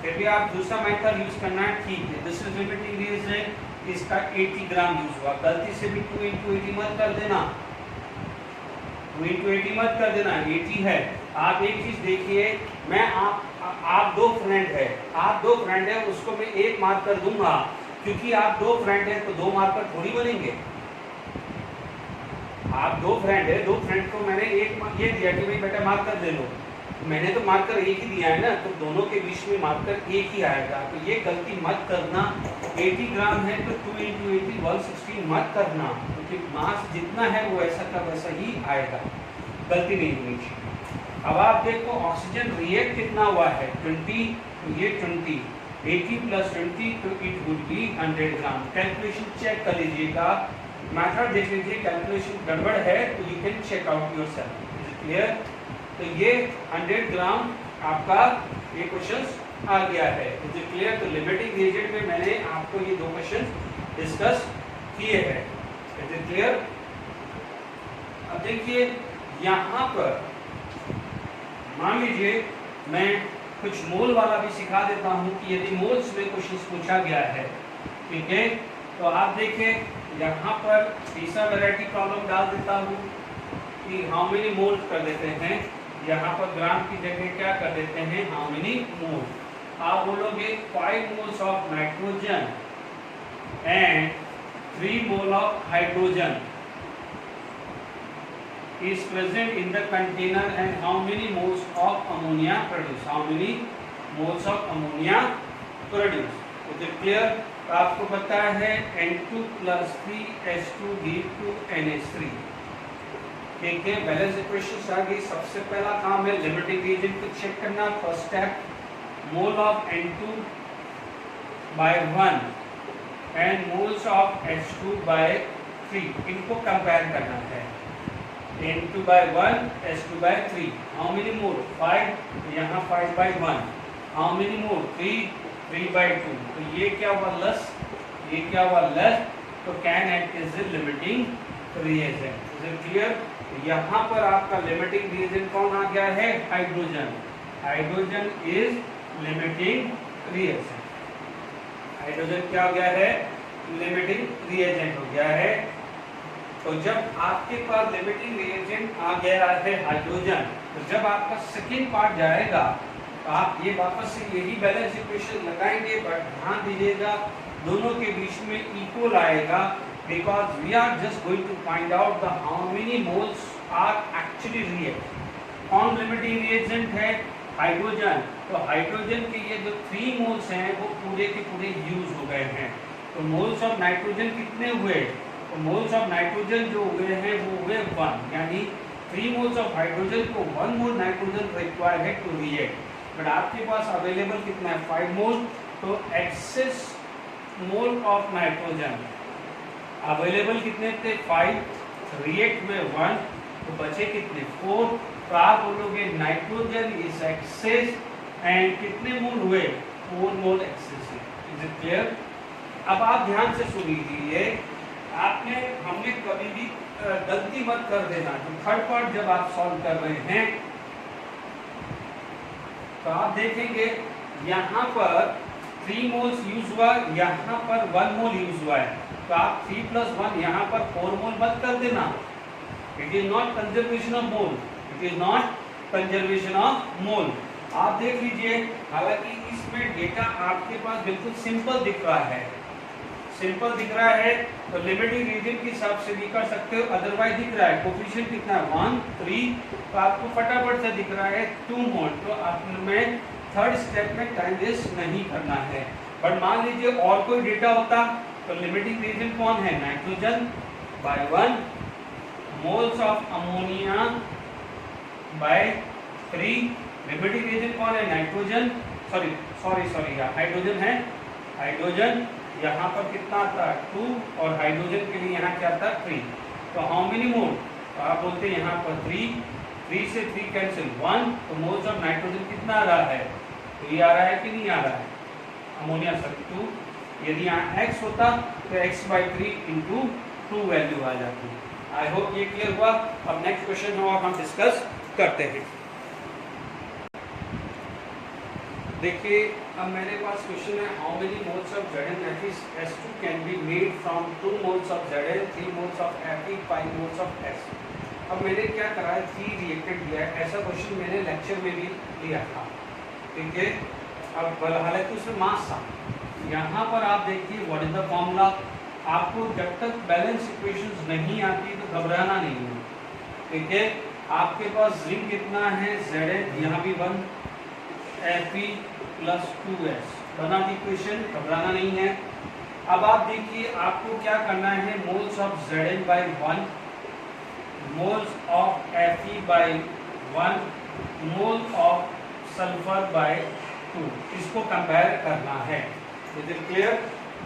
फिर भी आप दूसरा मेथड यूज करना है, ठीक है। दिस इज लिमिटिंग रिएजेंट, इसका 80 ग्राम यूज हुआ, गलती से भी 2 इंटू 80 मत कर देना, 2 इंटू 80 मत कर देना, 80 है। आप एक चीज देखिए, मैं आप दो फ्रेंड है, आप दो फ्रेंड है, उसको मैं एक मार्कर दूंगा क्योंकि आप दो फ्रेंड है तो दो मार्कर थोड़ी बनेंगे। आप दो फ्रेंड है, दो फ्रेंड को मैंने एक ये दिया कि भाई बेटा मार्कर दे लो, मैंने तो मार्कर एक ही दिया है ना, तो दोनों के बीच में मार्कर एक ही आएगा, तो ये गलती मत करना। 80 ग्राम है तो 2 इंटू 80 160 मत करना, क्योंकि मास जितना है वो ऐसा का वैसा ही आएगा, गलती नहीं होनी चाहिए। अब आप देखो ऑक्सीजन रिएक्ट कितना हुआ है 20, तो ये 20, 80 प्लस 20 तो it would be 100 gram. Calculation check कर लीजिएगा, मेथड देख लीजिए, कैलकुलेशन गड़बड़ है तो you can check out yourself. Is it clear? तो ये 100 ग्राम आपका ये क्वेश्चन आ गया है। Is it clear? तो लिमिटिंग रिएजेंट में मैंने आपको ये दो क्वेश्चन डिस्कस किए हैं। Is it clear? अब देखिए यहाँ पर मान लीजिए मैं कुछ मोल वाला भी सिखा देता हूँ कि यदि मोल्स में क्वेश्चन पूछा गया है, ठीक है, तो आप देखें यहाँ पर तीसरा वैरायटी प्रॉब्लम डाल देता हूँ कि हाउ मेनी मोल्स कर देते हैं, यहाँ पर ग्राम की जगह क्या कर देते हैं हाउ मेनी मोल। आप बोलोगे 5 moles of nitrogen and 3 mole of hydrogen is present in the container and how many moles of ammonia produce, how many moles of ammonia produce। तो तो clear? आपको पता है N2 + 3 H2 give to NH3, देखिए balance equation आ गई। सबसे पहला काम है लिमिटिंग रीजन को चेक करना। First step, mole of N2 by 1 and moles of H2 by 3, इनको कंपेयर करना है। N2 by 1, H2 by 3, how many मोल 5, यहाँ 5 by 1, how many mole 3 by 2, तो ये क्या हुआ लेस, ये क्या हुआ लेस, तो can act is the limiting reagent. Is it clear? यहाँ पर आपका लिमिटिंग रिएजेंट कौन आ गया है? Hydrogen. Hydrogen is limiting reagent. Hydrogen क्या हो गया है? लिमिटिंग रिएजेंट हो गया है। तो जब आपके पास लिमिटिंग रिएजेंट आ गया है हाइड्रोजन, तो जब आपका सेकेंड पार्ट जाएगा तो आप ये वापस से यही बैलेंस इक्वेशन लगाएंगे, बट ध्यान दीजिएगा दोनों के बीच में इक्वल आएगा, because we are just going to find out the how many moles are actually react. कौन लिमिटिंग रिएजेंट है? हाइड्रोजन। तो हाइड्रोजन के ये जो 3 मोल्स हैं वो पूरे के पूरे यूज हो गए हैं। तो मोल्स ऑफ नाइट्रोजन कितने हुए? तो मोल्स ऑफ नाइट्रोजन जो हुए हैं वो हुए 1, यानी 3 मोल्स ऑफ हाइड्रोजन को 1 मोल नाइट्रोजन रिक्वायर है टू रिएक्ट, बट आपके पास अवेलेबल कितना है? 5 मोल। तो excess mole of nitrogen available कितने थे? 5, रिएक्ट में 1, तो बचे कितने? 4। तो आप बोलोगे नाइट्रोजन इज एक्सेस एंड कितने मोल हुए? 4 मोल एक्सेस। Is it clear? अब आप ध्यान से सुन लीजिए, हमने कभी भी गलती मत कर देना। तो थर्ड पार्ट जब आप सॉल्व कर रहे हैं तो आप देखेंगे यहाँ पर 3 मोल्स यूज हुआ, यहाँ पर 1 मोल यूज हुआ है, तो आप 3 + 1 यहाँ पर 4 मोल मत कर देना। It is not conservation of mole, it is not conservation of mole. आप देख लीजिए, हालांकि इसमें डेटा आपके पास बिल्कुल सिंपल दिख रहा है, सिंपल दिख रहा है, तो लिमिटिंग रीजन के हिसाब से भी कर सकते हो। अदरवाइज दिख रहा है कोफिशिएंट कितना है? 1, 3, तो आपको फटाफट से दिख रहा है 2 मोल। तो आपने थर्ड स्टेप में टाइम वेस्ट नहीं करना है। बट मान लीजिए और कोई डेटा होता, तो लिमिटिंग रीजन कौन है? Nitrogen by 1, moles of ammonia by 3। Limiting reagent कौन है? नाइट्रोजन, सॉरी हाइड्रोजन है। हाइड्रोजन यहाँ पर कितना आता है? 2, और हाइड्रोजन के लिए यहाँ क्या आता है? 3। तो हाउ मेनी मोल? तो आप बोलते हैं यहाँ पर 3 से 3 कैंसिल 1, तो मोल्स ऑफ नाइट्रोजन कितना आ रहा है? तो ये आ रहा है कि नहीं आ रहा है? Ammonia sorry 2। यदि यहाँ x होता तो x/3 × 2 वैल्यू आ जाती। आई होप ये क्लियर हुआ। अब नेक्स्ट क्वेश्चन जो हम डिस्कस करते हैं। देखिए अब मेरे पास क्वेश्चन है, how many moles of ZnFeS2 can be made from 2 moles of Zn, 3 moles of Fe, 5 moles of S। अब मैंने क्या करा है? 3 रिएक्टेड दिया है। ऐसा क्वेश्चन मैंने लेक्चर में भी लिया था, ठीक है। अब हालांकि उसमें मास था। यहाँ पर आप देखिए व्हाट इज द फॉर्मूला। आपको जब तक बैलेंस इक्वेशंस नहीं आती तो घबराना नहीं है, ठीक है। आपके पास जिंक कितना है? Zn, यहाँ भी 1, Fe + 2S बना दी इक्वेशन, घबराना नहीं है। अब आप देखिए आपको क्या करना है? Moles of Zn by 1, moles of Fe by 1, mole of sulphur by 2, इसको कंपेयर करना है। Is it clear?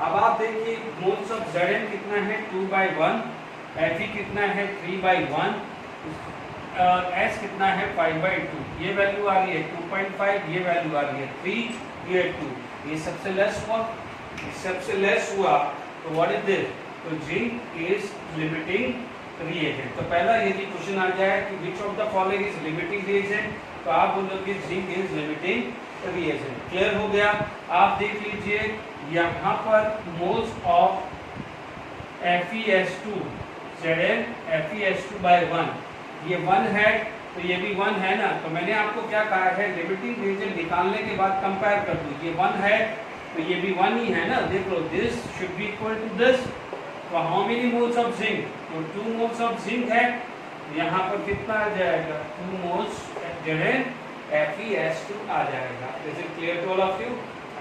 अब आप देखिए मोल्स ऑफ Zn कितना है? 2/1, Fe कितना है? 3/1, S कितना है? 5/2। ये वैल्यू आ रही है 2.5, ये वैल्यू आ रही है 3, ये 2। ये सबसे लेस हुआ, सबसे लेस हुआ, तो व्हाट इज दिस? तो जिंक इज लिमिटिंग रिएजेंट। तो पहला यदि क्वेश्चन आ जाए कि which of the following is limiting reagent, तो आप बोलोगे zinc is limiting reagent. Clear हो गया? आप देख लीजिए यहाँ पर moles of FeS2 Zn FeS2/1, ये 1 है, तो ये भी 1 है ना। तो मैंने आपको क्या कहा है? लिमिटिंग रिएजेंट निकालने के बाद कंपेयर कर दो। ये 1 है तो ये भी 1 ही है ना। देख लो, this should be equal to this. तो how many moles of zinc? तो 2 मोल्स ऑफ जिंक है। यहाँ पर कितना आ जाएगा? 2 मोल्स Zn FeS2 आ जाएगा। Is it clear to all of you?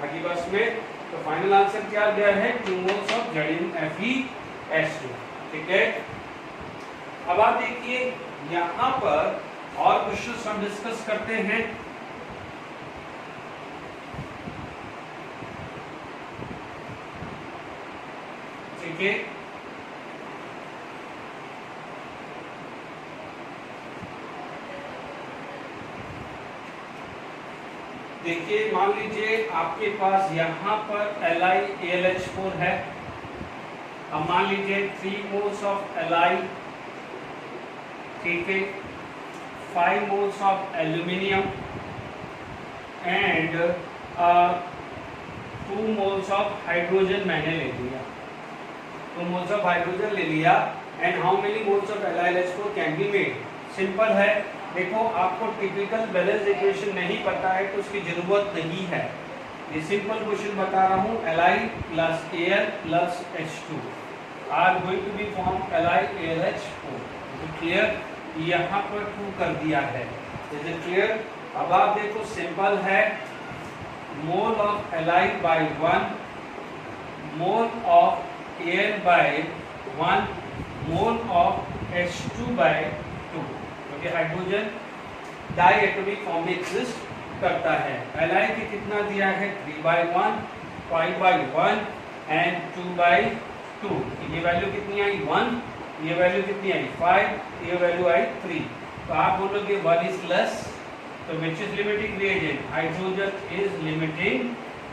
आगे बस में तो फाइनल आंसर क्या गया है? 2 मोल्स ऑफ Zn FeS2, ठीक है। अब आप देखिए यहाँ पर और क्वेश्चंस हम डिस्कस करते हैं। ठीक है, देखिए मान लीजिए आपके पास यहाँ पर LiAlH4 है। अब मान लीजिए 3 मोल्स ऑफ Li, ठीक है, 5 moles of aluminium and 2 moles of hydrogen मैंने ले लिया। 2 मोल्स ऑफ हाइड्रोजन ले लिया and how many moles of LiLH4 can be made. Simple है, देखो आपको टिपिकल बैलेंस इक्वेशन नहीं पता है तो उसकी जरूरत नहीं है। ये सिंपल क्वेश्चन बता रहा हूँ, Li plus Al plus H2 are going to be form LiAlH4। Clear, यहाँ पर 2 कर दिया है। Is it clear? अब आप देखो सिंपल है, mole of Li by 1, mole of Al by 1, mole of H2 by 2, क्योंकि हाइड्रोजन डाइएटॉमिक फॉर्म में एग्जिस्ट करता है। Li की कितना दिया है 3 बाई 1, 5 बाई 1 एंड 2 बाई 2। ये वैल्यू कितनी आई 1, ये वैल्यू कितनी आई 5, ये वैल्यू आई 3। तो आप बोलोगे 1 इज लेस, तो which is limiting reagent? Hydrogen is limiting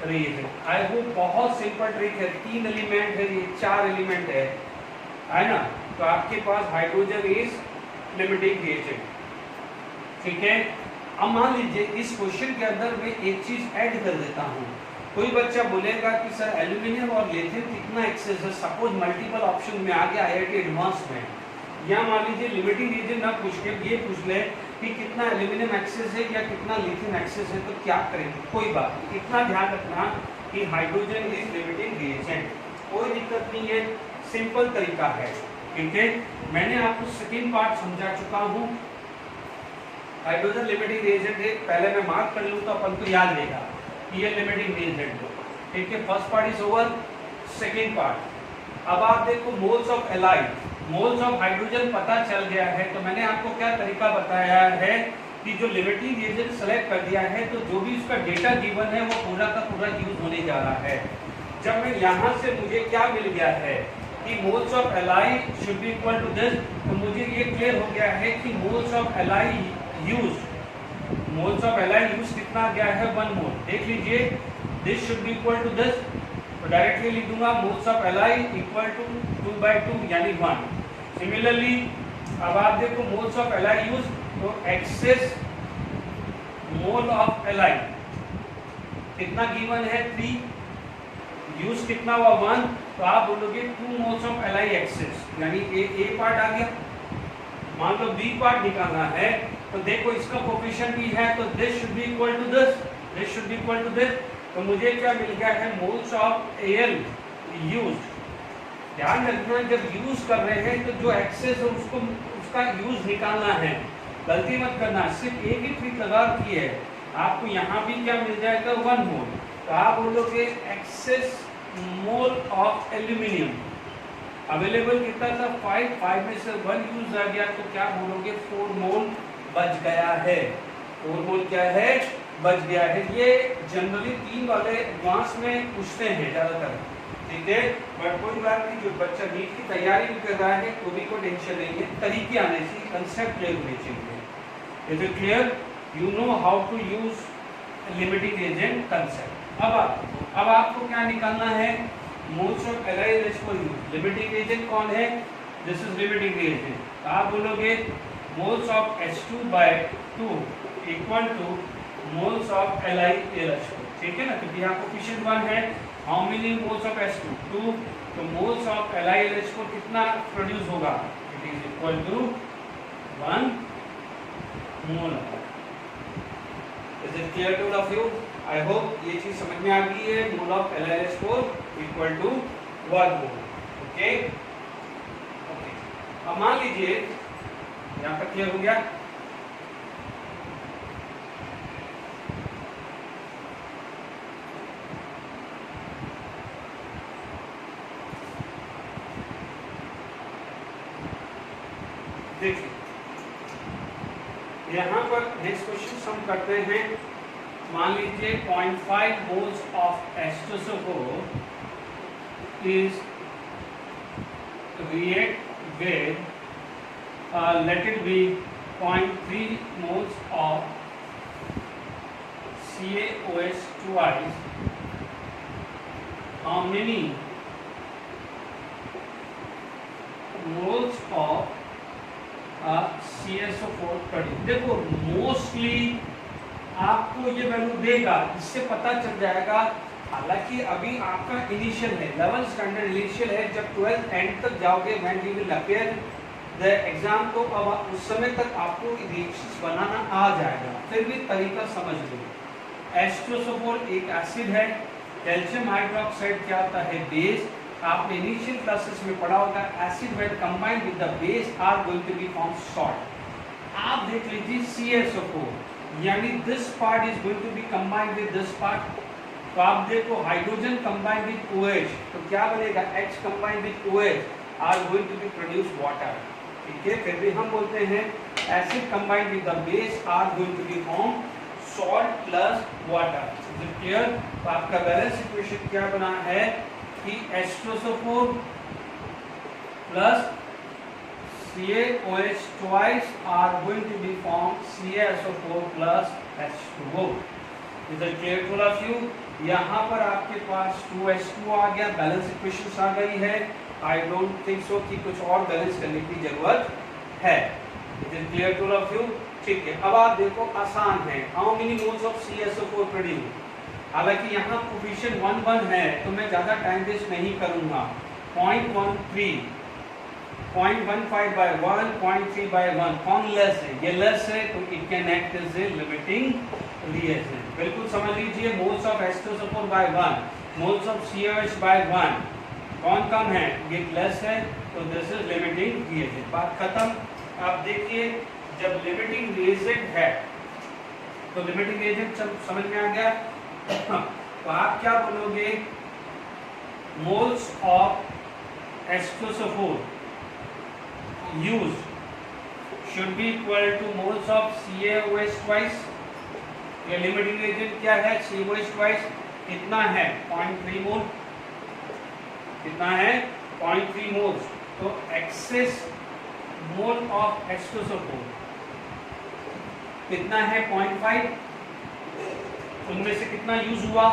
reagent. I hope बहुत सिंपल ट्रिक है, 3 एलिमेंट है, ये 4 एलिमेंट है ना, तो आपके पास हाइड्रोजन इज लिमिटिंग रिएजेंट। ठीक है, अब मान लीजिए इस क्वेश्चन के अंदर मैं एक चीज ऐड कर देता हूँ। कोई बच्चा बोलेगा कि सर एल्यूमिनियम और लिथियम कितना एक्सेस है, सपोज मल्टीपल ऑप्शन में आ गया IIT एडवांस में, या मान लीजिए लिमिटिंग रीजन ना पूछ के ये पूछ ले कि कितना एल्यूमिनियम एक्सेस है या कितना लिथियम एक्सेस है, तो क्या करेंगे? कोई बात नहीं, इतना ध्यान रखना कि हाइड्रोजन इज लिमिटिंग रिएजेंट, कोई दिक्कत नहीं है, सिंपल तरीका है। ठीक है, मैंने आपको सेकेंड पार्ट समझा चुका हूँ। हाइड्रोजन लिमिटिंग रिएजेंट है, पहले मैं मार्क कर लूँ तो अपन को याद रहेगा ये लिमिटिंग रिएजेंट। ठीक है, first part is over, second part. अब आप देखो moles of Li, moles of hydrogen पता चल गया है, तो मैंने आपको क्या तरीका बताया है कि जो लिमिटिंग रिएजेंट सेलेक्ट कर दिया है तो जो भी उसका डेटा गिवन है वो पूरा का पूरा यूज होने जा रहा है। जब मैं यहाँ से मुझे क्या मिल गया है कि moles of Li should be equal to this, तो मुझे ये क्लियर हो गया है कि moles of Li use, moles of Li use कितना गया है 1 मोल। देख लीजिए, this should be equal to this, तो डायरेक्टली लिख दूंगा moles of Li equal to 2 by 2 यानी 1। सिमिलरली अब आप देखो मोल्स ऑफ Li यूज, तो एक्सेस मोल ऑफ Li कितना गिवन है 3, यूज कितना हुआ 1, तो आप बोलोगे 2 मोल्स ऑफ Li एक्सेस, यानी ए पार्ट आ गया। मान लो बी पार्ट निकालना है, तो देखो इसका कोफिशिएंट भी है, तो this should be equal to this, this should be equal to this, तो मुझे क्या मिल गया है मोल्स ऑफ Al यूज्ड। ध्यान रखना जब यूज कर रहे हैं तो जो एक्सेस है उसको उसका यूज निकालना है, गलती मत करना। सिर्फ एक ही ट्रिक लगा की है, आपको यहाँ भी क्या मिल जाएगा 1 मोल, तो आप बोलोगे excess mole of aluminium available कितना था 5 में से 1 यूज आ गया, तो क्या बोलोगे 4 मोल बच गया है। 4 मोल क्या है, बच गया है। ये जनरली 3 वाले एडवांस में पूछते हैं ज्यादातर। ठीक है, बट कोई बात नहीं, जो बच्चा नीट की तैयारी भी कर रहा है तो भी कोई टेंशन नहीं है, तरीके आने से कंसेप्ट क्लियर होने चाहिए। Is it clear? You know how to use limiting agent concept. अब आपको क्या निकालना है, moles of LiLH4 use. Limiting agent कौन है? दिस इज लिमिटिंग एजेंट, तो आप बोलोगे moles of H2 by 2 equal to moles of LiAlH4। ठीक है ना, क्योंकि यहाँ कोफिशिएंट 1 है। How many moles of H2? 2, तो मोल्स ऑफ LiAlH4 कितना प्रोड्यूस होगा? It is equal to 1 mole. Is it clear to all of you? I hope ये चीज समझ में आ गई है। Mole of LiAlH4 equal to 1 mole. Okay, अब मान लीजिए यहाँ तक क्लियर हो गया। देखिए यहाँ पर नेक्स्ट क्वेश्चन हम करते हैं। मान लीजिए 0.5 moles of H2SO4 is react with let it be 0.3 moles of CaOH twice. How many moles of CaSO4 produce? देखो मोस्टली आपको ये वैल्यू देगा, इससे पता चल जाएगा। हालांकि अभी आपका इनिशियल है, 11th स्टैंडर्ड इनिशियल है, जब 12th एंड तक जाओगे when we will appear the exam, तो अब उस समय तक आपको रिएक्शंस बनाना आ जाएगा, फिर भी तरीका समझ लो। H2SO4 एक एसिड है, कैल्शियम हाइड्रोक्साइड क्या होता है? बेस। आपने इनिशियल क्लासेस में पढ़ा होगा acid when combined with the base are going to be form salt. आप देख लीजिए CaSO4, यानी this part is going to be combined with this part. तो आप देखो हाइड्रोजन कंबाइंड विद OH, तो क्या बनेगा? H combined with OH are going to be produce water. ठीक है, फिर भी हम बोलते हैं acid combined with the base are going to be form salt plus water. Is it clear? तो आपका बैलेंस इक्वेशन क्या बना है कि H2SO4 plus CaOH twice are going to be formed CaSO4 plus H2O. Is it clear to all of you? यहाँ पर आपके पास 2H2 आ गया, बैलेंस इक्वेशंस आ गई है। आई डोंट थिंक सो कि कुछ और बैलेंस करने की जरूरत है। Is it clear to all of you? ठीक है, अब आप देखो आसान है। How many moles of CaSO4 produce? हालांकि यहाँ कोफिशिएंट 1 1 है, तो मैं ज्यादा टाइम वेस्ट नहीं करूंगा। 0.13, 0.15 by 1, 0.3 by 1, कौन लेस है? ये लेस है, तो it can act as a limiting reagent. बिल्कुल समझ लीजिए, moles of H2SO4 by 1, moles of CaOH by 1, कौन कम है? ये लेस है, तो दिस इज लिमिटिंग रिएजेंट। बात खत्म। आप देखिए, जब लिमिटिंग रिएजेंट है तो लिमिटिंग रिएजेंट समझ में आ गया। तो आप क्या बोलोगे? Moles of H2SO4 used should be equal to moles of CaOH twice. ये लिमिटिंग एजेंट क्या है? CaOH twice कितना है? 0.3 मोल। कितना है? 0.3 मोल्स। तो एक्सेस मोल ऑफ H2SO4 कितना है? 0.5। उनमें से कितना यूज हुआ?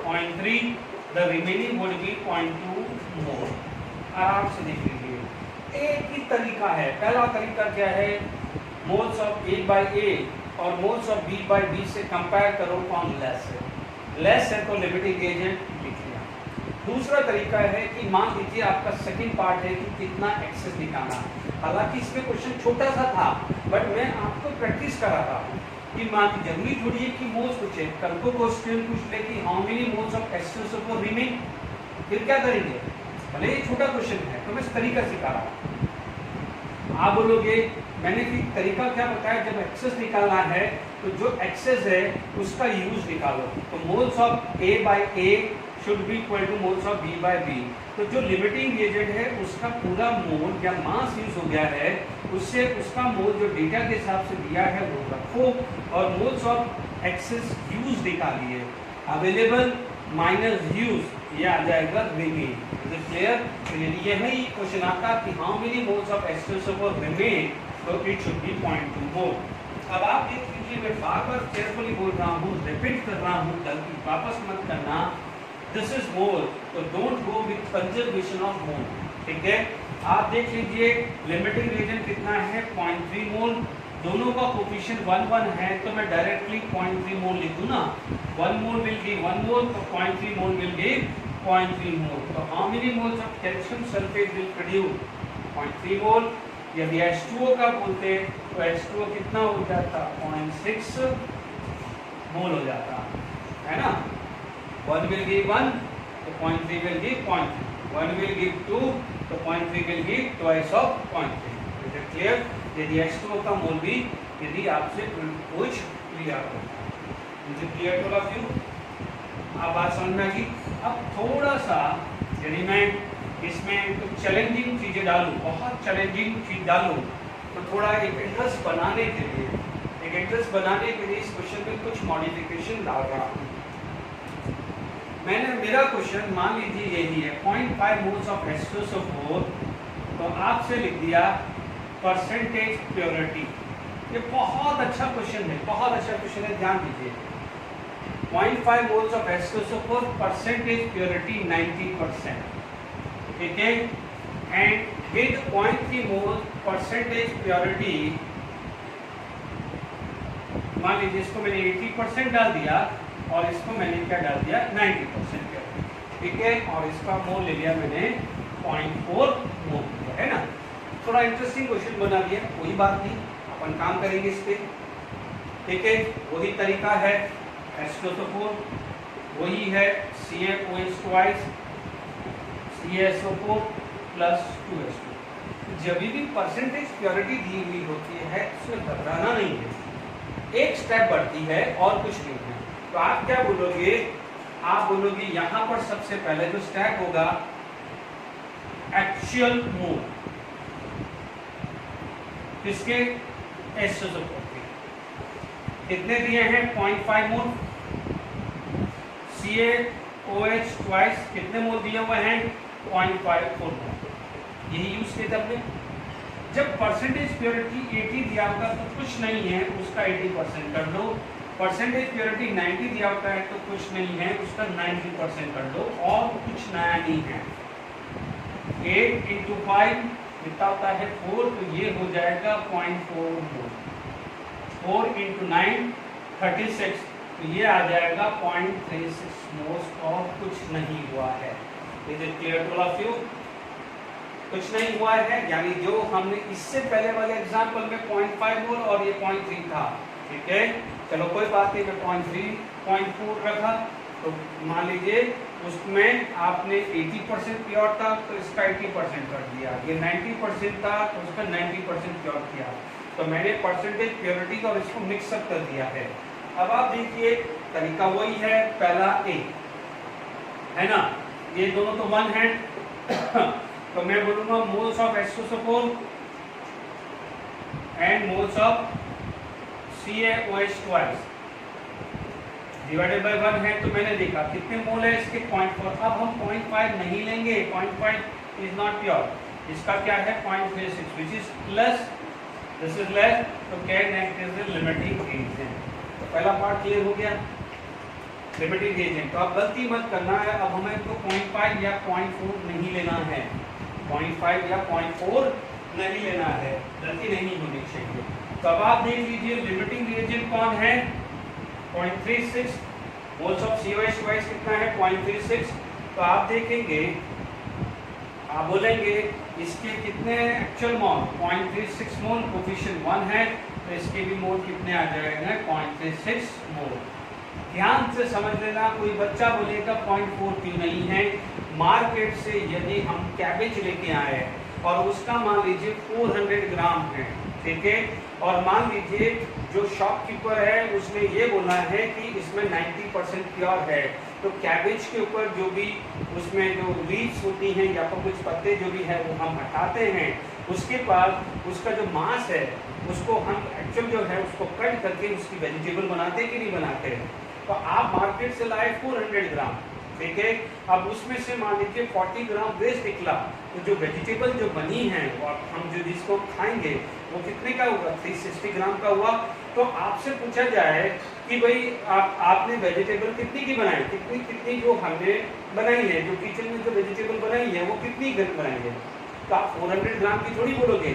0.3। द रिमेनिंग वुड बी 0.2 मोल। आराम से देख लीजिए, एक ही तरीका है। पहला तरीका क्या है? Moles of A by A और moles of B by B से कंपेयर करो, कौन लेस है? लेस है तो लिमिटिंग एजेंट लिख लिया। दूसरा तरीका है कि मान लीजिए आपका सेकंड पार्ट है कि कितना एक्सेस निकालना। हालांकि इसमें क्वेश्चन छोटा सा था, बट मैं आपको प्रैक्टिस करा रहा हूँ कि मान जरूरी थोड़ी है कि मोल्स पूछे। कल को क्वेश्चन पूछ ले कि how many moles of H2SO4 remain, फिर क्या करेंगे? भले ये छोटा क्वेश्चन है, तो मैं इस तरीका सिखा रहा हूँ। आप बोलोगे मैंने कि तरीका क्या बताया? जब एक्सेस निकालना है तो जो एक्सेस है उसका यूज निकालो। तो moles of A by A should be equal to moles of B by B। तो जो लिमिटिंग एजेंट है उसका पूरा मोल या मास यूज हो गया है, उससे उसका मोल जो डेटा के हिसाब से दिया है वो रखो, और मोल्स ऑफ एक्सेस यूज निकालिए। अवेलेबल माइनस यूज, ये आ जाएगा रिमेन। Is it clear? तो यदि यही क्वेश्चन आता कि how many moles of H2SO4 remain, तो इट शुड बी 0.2 मोल। अब आप देख लीजिए, मैं बार बार केयरफुली बोल रहा हूँ, रिपीट कर रहा हूँ, गलती वापस मत करना। दिस इज मोल, तो don't go with conservation of mole. ठीक है, आप देख लीजिए लिमिटिंग रीजन कितना है? 0.3 मोल। दोनों का कोफिशिएंट 1 1 है, तो मैं डायरेक्टली 0.3 मोल लिख दूं ना। 1 मोल विल गिव 1 मोल, तो 0.3 मोल विल गिव 0.3 मोल। तो how many moles of calcium sulphate will produce? 0.3 मोल। यदि H2O का बोलते तो H2O कितना हो जाता? 0.6 मोल हो जाता है ना। 1 will give 1, तो 0.3 will give 0.3. 1 will give 2, तो 0.3 will give twice of 0.3. Is it clear? यदि H2O का मोल भी यदि आपसे पूछ लिया हो। Is it clear to all of you? आप बात समझ में आ गई? अब थोड़ा सा यदि मैं इसमें कुछ चैलेंजिंग चीजें डालूं, बहुत चैलेंजिंग चीज डालूं, तो थोड़ा एक इंटरेस्ट बनाने के लिए इंडिकेटर्स बनाने के लिए इस क्वेश्चन में कुछ मॉडिफिकेशन डाल रहा हूँ। मेरा क्वेश्चन मान लीजिए यही है 0.5 मोल्स ऑफ H2SO4, तो आपसे लिख दिया परसेंटेज प्योरिटी। ये बहुत अच्छा क्वेश्चन है, बहुत अच्छा क्वेश्चन है, ध्यान दीजिए। 0.5 moles of H2SO4, percentage purity 90%, ठीक है। And with 0.3 mole percentage purity, मान लीजिए इसको मैंने 80% डाल दिया और इसको मैंने क्या डाल दिया 90% प्योरिटी, ठीक है। और इसका मोल ले लिया मैंने 0.4 मोल, है ना। थोड़ा इंटरेस्टिंग क्वेश्चन बना दिया, कोई बात नहीं, अपन काम करेंगे इस पे, ठीक है। वही तरीका है H2SO4, वही है CaOH CaSO4 प्लस 2H2। जब भी परसेंटेज प्योरिटी दी हुई होती है उसमें घबराना नहीं है, एक स्टेप बढ़ती है और कुछ नहीं है। तो आप क्या बोलोगे, आप बोलोगे यहां पर सबसे पहले जो स्टेप होगा एक्चुअल मोल किसके H2SO4 के, कितने दिए हैं 0.5 मोल। CaOH ट्वाइस कितने मोल दिए हुए हैं 0.54 मोल। यही यूज किया तब में जब परसेंटेज प्योरिटी 80 दिया होता तो कुछ नहीं है उसका 80% कर दो, परसेंटेज प्योरिटी 90 दिया होता है तो कुछ नहीं है उसका 90% कर दो, और कुछ नया नहीं है। 8 into 5 कितना होता है 4, तो ये हो जाएगा 0.4 मोल। 4 into 9 36, तो ये आ जाएगा 0.36 मोल्स, और कुछ नहीं हुआ है। Is it clear to all of you? कुछ नहीं हुआ है, यानी जो हमने इससे पहले वाले एग्जांपल में 0.5 मोल और ये 0.3 था, ठीक है। चलो कोई बात नहीं, मैं 0.3 0.4 रखा, तो मान लीजिए उसमें आपने 80% प्योर था तो इसका 80% कर दिया, ये 90% था तो उसका 90% प्योर किया, तो मैंने परसेंटेज प्योरिटी और इसको मिक्सअप कर दिया है। अब आप देखिए तरीका वही है, पहला ए है ना, ये दोनों तो 1 है तो मैं बोलूंगा moles of H2SO4 and moles of CaOH twice divided by 1 है, तो मैंने देखा कितने मोल है इसके 0.4। अब हम 0.5 नहीं लेंगे, 0.5 इज नॉट प्योर, इसका क्या है 0.36 which is plus, this is less, तो can act as a limiting agent. तो पहला पार्ट क्लियर हो गया, लिमिटिंग एजेंट। तो अब गलती मत करना है, अब हमें तो 0.5 या 0.4 नहीं लेना है, 0.5 या 0.4 नहीं लेना है, गलती नहीं होनी चाहिए। तो अब आप देख लीजिए लिमिटिंग रिएजेंट कौन है 0.36, मोल्स ऑफ CaOH ट्वाइस कितना है 0.36, तो आप देखेंगे, आप बोलेंगे इसके कितने एक्चुअल मोल 0.36 मोल, कोफिशिएंट 1 है, तो इसके भी मोल कितने आ जाएंगे 0.36 मोल। ध्यान से समझ लेना, कोई बच्चा बोलेगा 0.4 क्यों नहीं है। मार्केट से यदि हम कैबेज लेके आए और उसका मान लीजिए 400 ग्राम है, ठीक है, और मान लीजिए जो शॉपकीपर है उसने ये बोला है कि इसमें 90% प्योर है, तो कैबेज के ऊपर जो भी उसमें जो लीव्स होती हैं या फिर कुछ पत्ते जो भी है वो हम हटाते हैं, उसके बाद उसका जो मांस है उसको हम एक्चुअल जो है उसको कट करके उसकी वेजिटेबल बनाते कि नहीं बनाते। तो आप मार्केट से लाए 400 ग्राम, ठीक है, अब उसमें से मान लीजिए 40 ग्राम वेस्ट निकला, तो जो वेजिटेबल जो बनी है और हम जो जिसको खाएंगे वो कितने का होगा 360 ग्राम का हुआ। तो आपसे पूछा जाए कि भाई आपने वेजिटेबल कितनी की बनाई, कितनी जो हमने बनाई है, जो किचन में जो वेजिटेबल बनाई है वो कितनी बनाई है, तो आप 400 ग्राम की थोड़ी बोलोगे,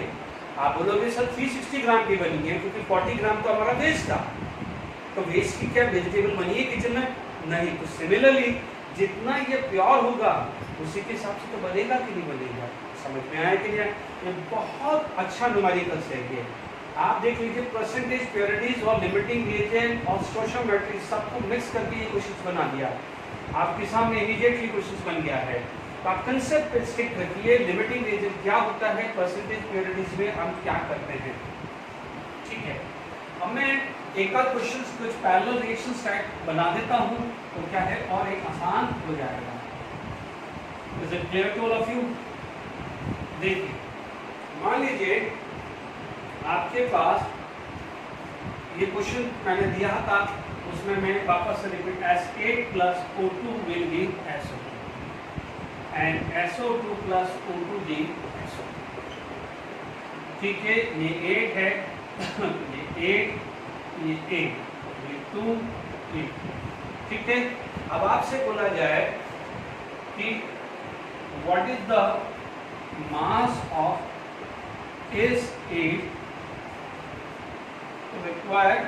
आप बोलोगे सर 360 ग्राम की बनी है, क्योंकि 40 ग्राम तो हमारा वेस्ट था। तो वेस्ट की क्या वेजिटेबल बनी है किचन में? नहीं। तो सिमिलरली जितना ये प्योर होगा उसी के हिसाब से तो बनेगा कि नहीं बनेगा। समझ में आया कि नहीं? ये बहुत अच्छा न्यूमेरिकल्स है ये। आप देख लीजिए परसेंटेज प्योरिटीज और लिमिटिंग रिएजेंट और स्टोइचियोमेट्री सबको मिक्स करके ये क्वेश्चन बना दिया, आपके सामने इमीडिएटली क्वेश्चन बन गया है। तो आप कंसेप्ट पे स्टिक रखिए, लिमिटिंग रिएजेंट क्या होता है, परसेंटेज प्योरिटीज में हम क्या करते हैं, ठीक है। अब मैं एक आध क्वेश्चन कुछ पैरेलल रिएक्शंस टाइप बना देता हूँ, तो क्या है और एक आसान हो जाएगा। Is it clear to all of you? देखिए मान लीजिए आपके पास ये क्वेश्चन मैंने दिया था, उसमें मैं वापस से repeat, S8 plus O2 will give SO2 and SO2 plus O2 give SO2। ठीक है, ये 8 है, ये 8, ये 8, ये 2, ये, ठीक है। अब आपसे बोला जाए कि what is the mass of S8 required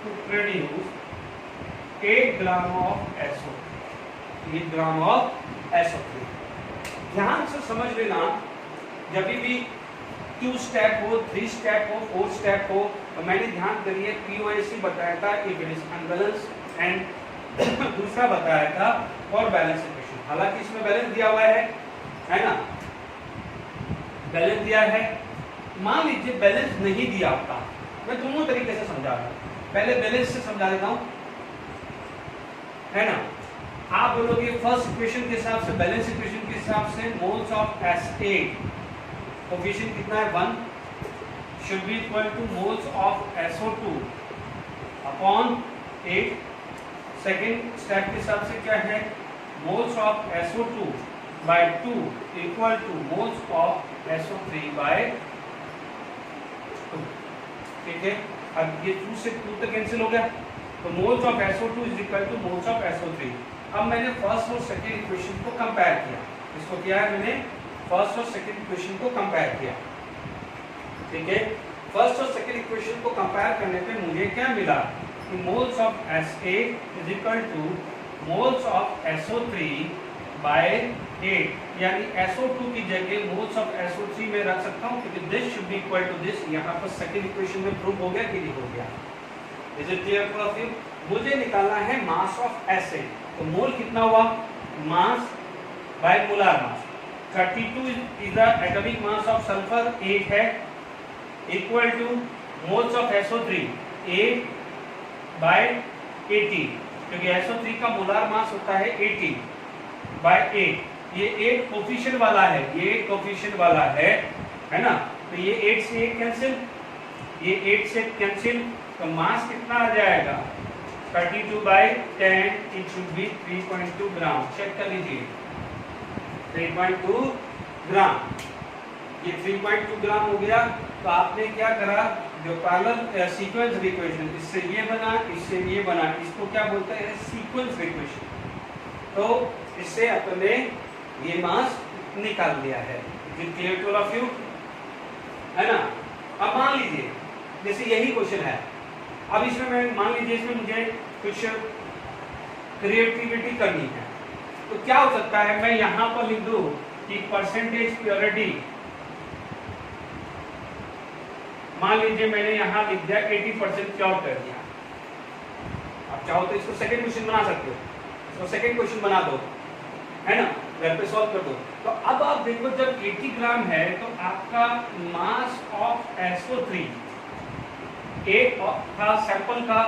to produce 8 gram of SO3, 8 gram of SO3। ध्यान से समझ लेना, जब भी 2 स्टेप हो, 3 स्टेप हो, 4 स्टेप हो, तो मैंने ध्यान करिए POAC बताया था if it is unbalance and दूसरा बताया था फॉर बैलेंस इक्वेशन। हालांकि इसमें बैलेंस दिया हुआ है ना, बैलेंस दिया है। मान लीजिए बैलेंस नहीं दिया होता, मैं दोनों तरीके से समझा रहा हूं, पहले बैलेंस से समझा देता हूं, है ना। आप बोलोगे फर्स्ट इक्वेशन के हिसाब से, बैलेंस इक्वेशन के हिसाब से मोल्स ऑफ S8 कोफिशिएंट कितना है 1 should be equal to moles of SO2 upon 8। Second step के हिसाब से क्या है, moles of SO2 by 2 equal to moles of SO3 by 2। ठीक है, अब ये 2 से 2 तक कैंसिल हो गया, तो moles of SO2 is equal to moles of SO3। अब मैंने फर्स्ट और सेकंड इक्वेशन को कंपेयर किया, इसको किया है मैंने, फर्स्ट और सेकंड इक्वेशन को कंपेयर किया। ठीक है, फर्स्ट और सेकंड इक्वेशन को कंपेयर करने पे मुझे क्या मिला कि moles of S8 is equal to moles of SO3 by 8, यानी SO2 की जगह मोल्स ऑफ SO3 में रख सकता हूं, क्योंकि this should be equal to this. यहां पर सेकंड इक्वेशन में प्रूव हो गया कि नहीं हो गया? Is it clear for of you? मुझे निकालना है मास ऑफ SA, तो मोल कितना हुआ, mass by molar mass. 32 is the atomic mass of sulphur, 8 है, equal to moles of SO3 8 by 80, क्योंकि SO3 का मोलार मास होता है 80 बाय 8। ये 8 कोफिशिएंट वाला है, ये 8 कोफिशिएंट वाला है ना, तो ये 8 से 8 कैंसिल, ये 8 से कैंसिल, तो मास कितना आ जाएगा 32 by 10, it should be 3.2 gram. Check कर लीजिए, 3.2 ग्राम, ये 3.2 ग्राम हो गया। तो आपने क्या करा, जो पैरेलल सीक्वेंस इक्वेशन, इससे ये बना, इससे ये बना, इसको क्या बोलते हैं, सीक्वेंस इक्वेशन। तो इससे अपने ये मास निकाल लिया है। Clear to all of you, है ना। अब मान लीजिए जैसे यही क्वेश्चन है, अब इसमें मैं मान लीजिए इसमें मुझे कुछ क्रिएटिविटी करनी है, तो क्या हो सकता है, मैं यहां पर लिख दूं कि परसेंटेज प्योरिटी, मान लीजिए मैंने यहां लिख दिया 80% प्योर कर दिया। आप चाहो तो इसको सेकंड क्वेश्चन बना सकते हो, इसको सेकंड क्वेश्चन बना दो, है ना, घर पे सॉल्व कर दो। तो अब आप देखो जब 80 ग्राम है तो आपका मास ऑफ SO3 एक था सैंपल का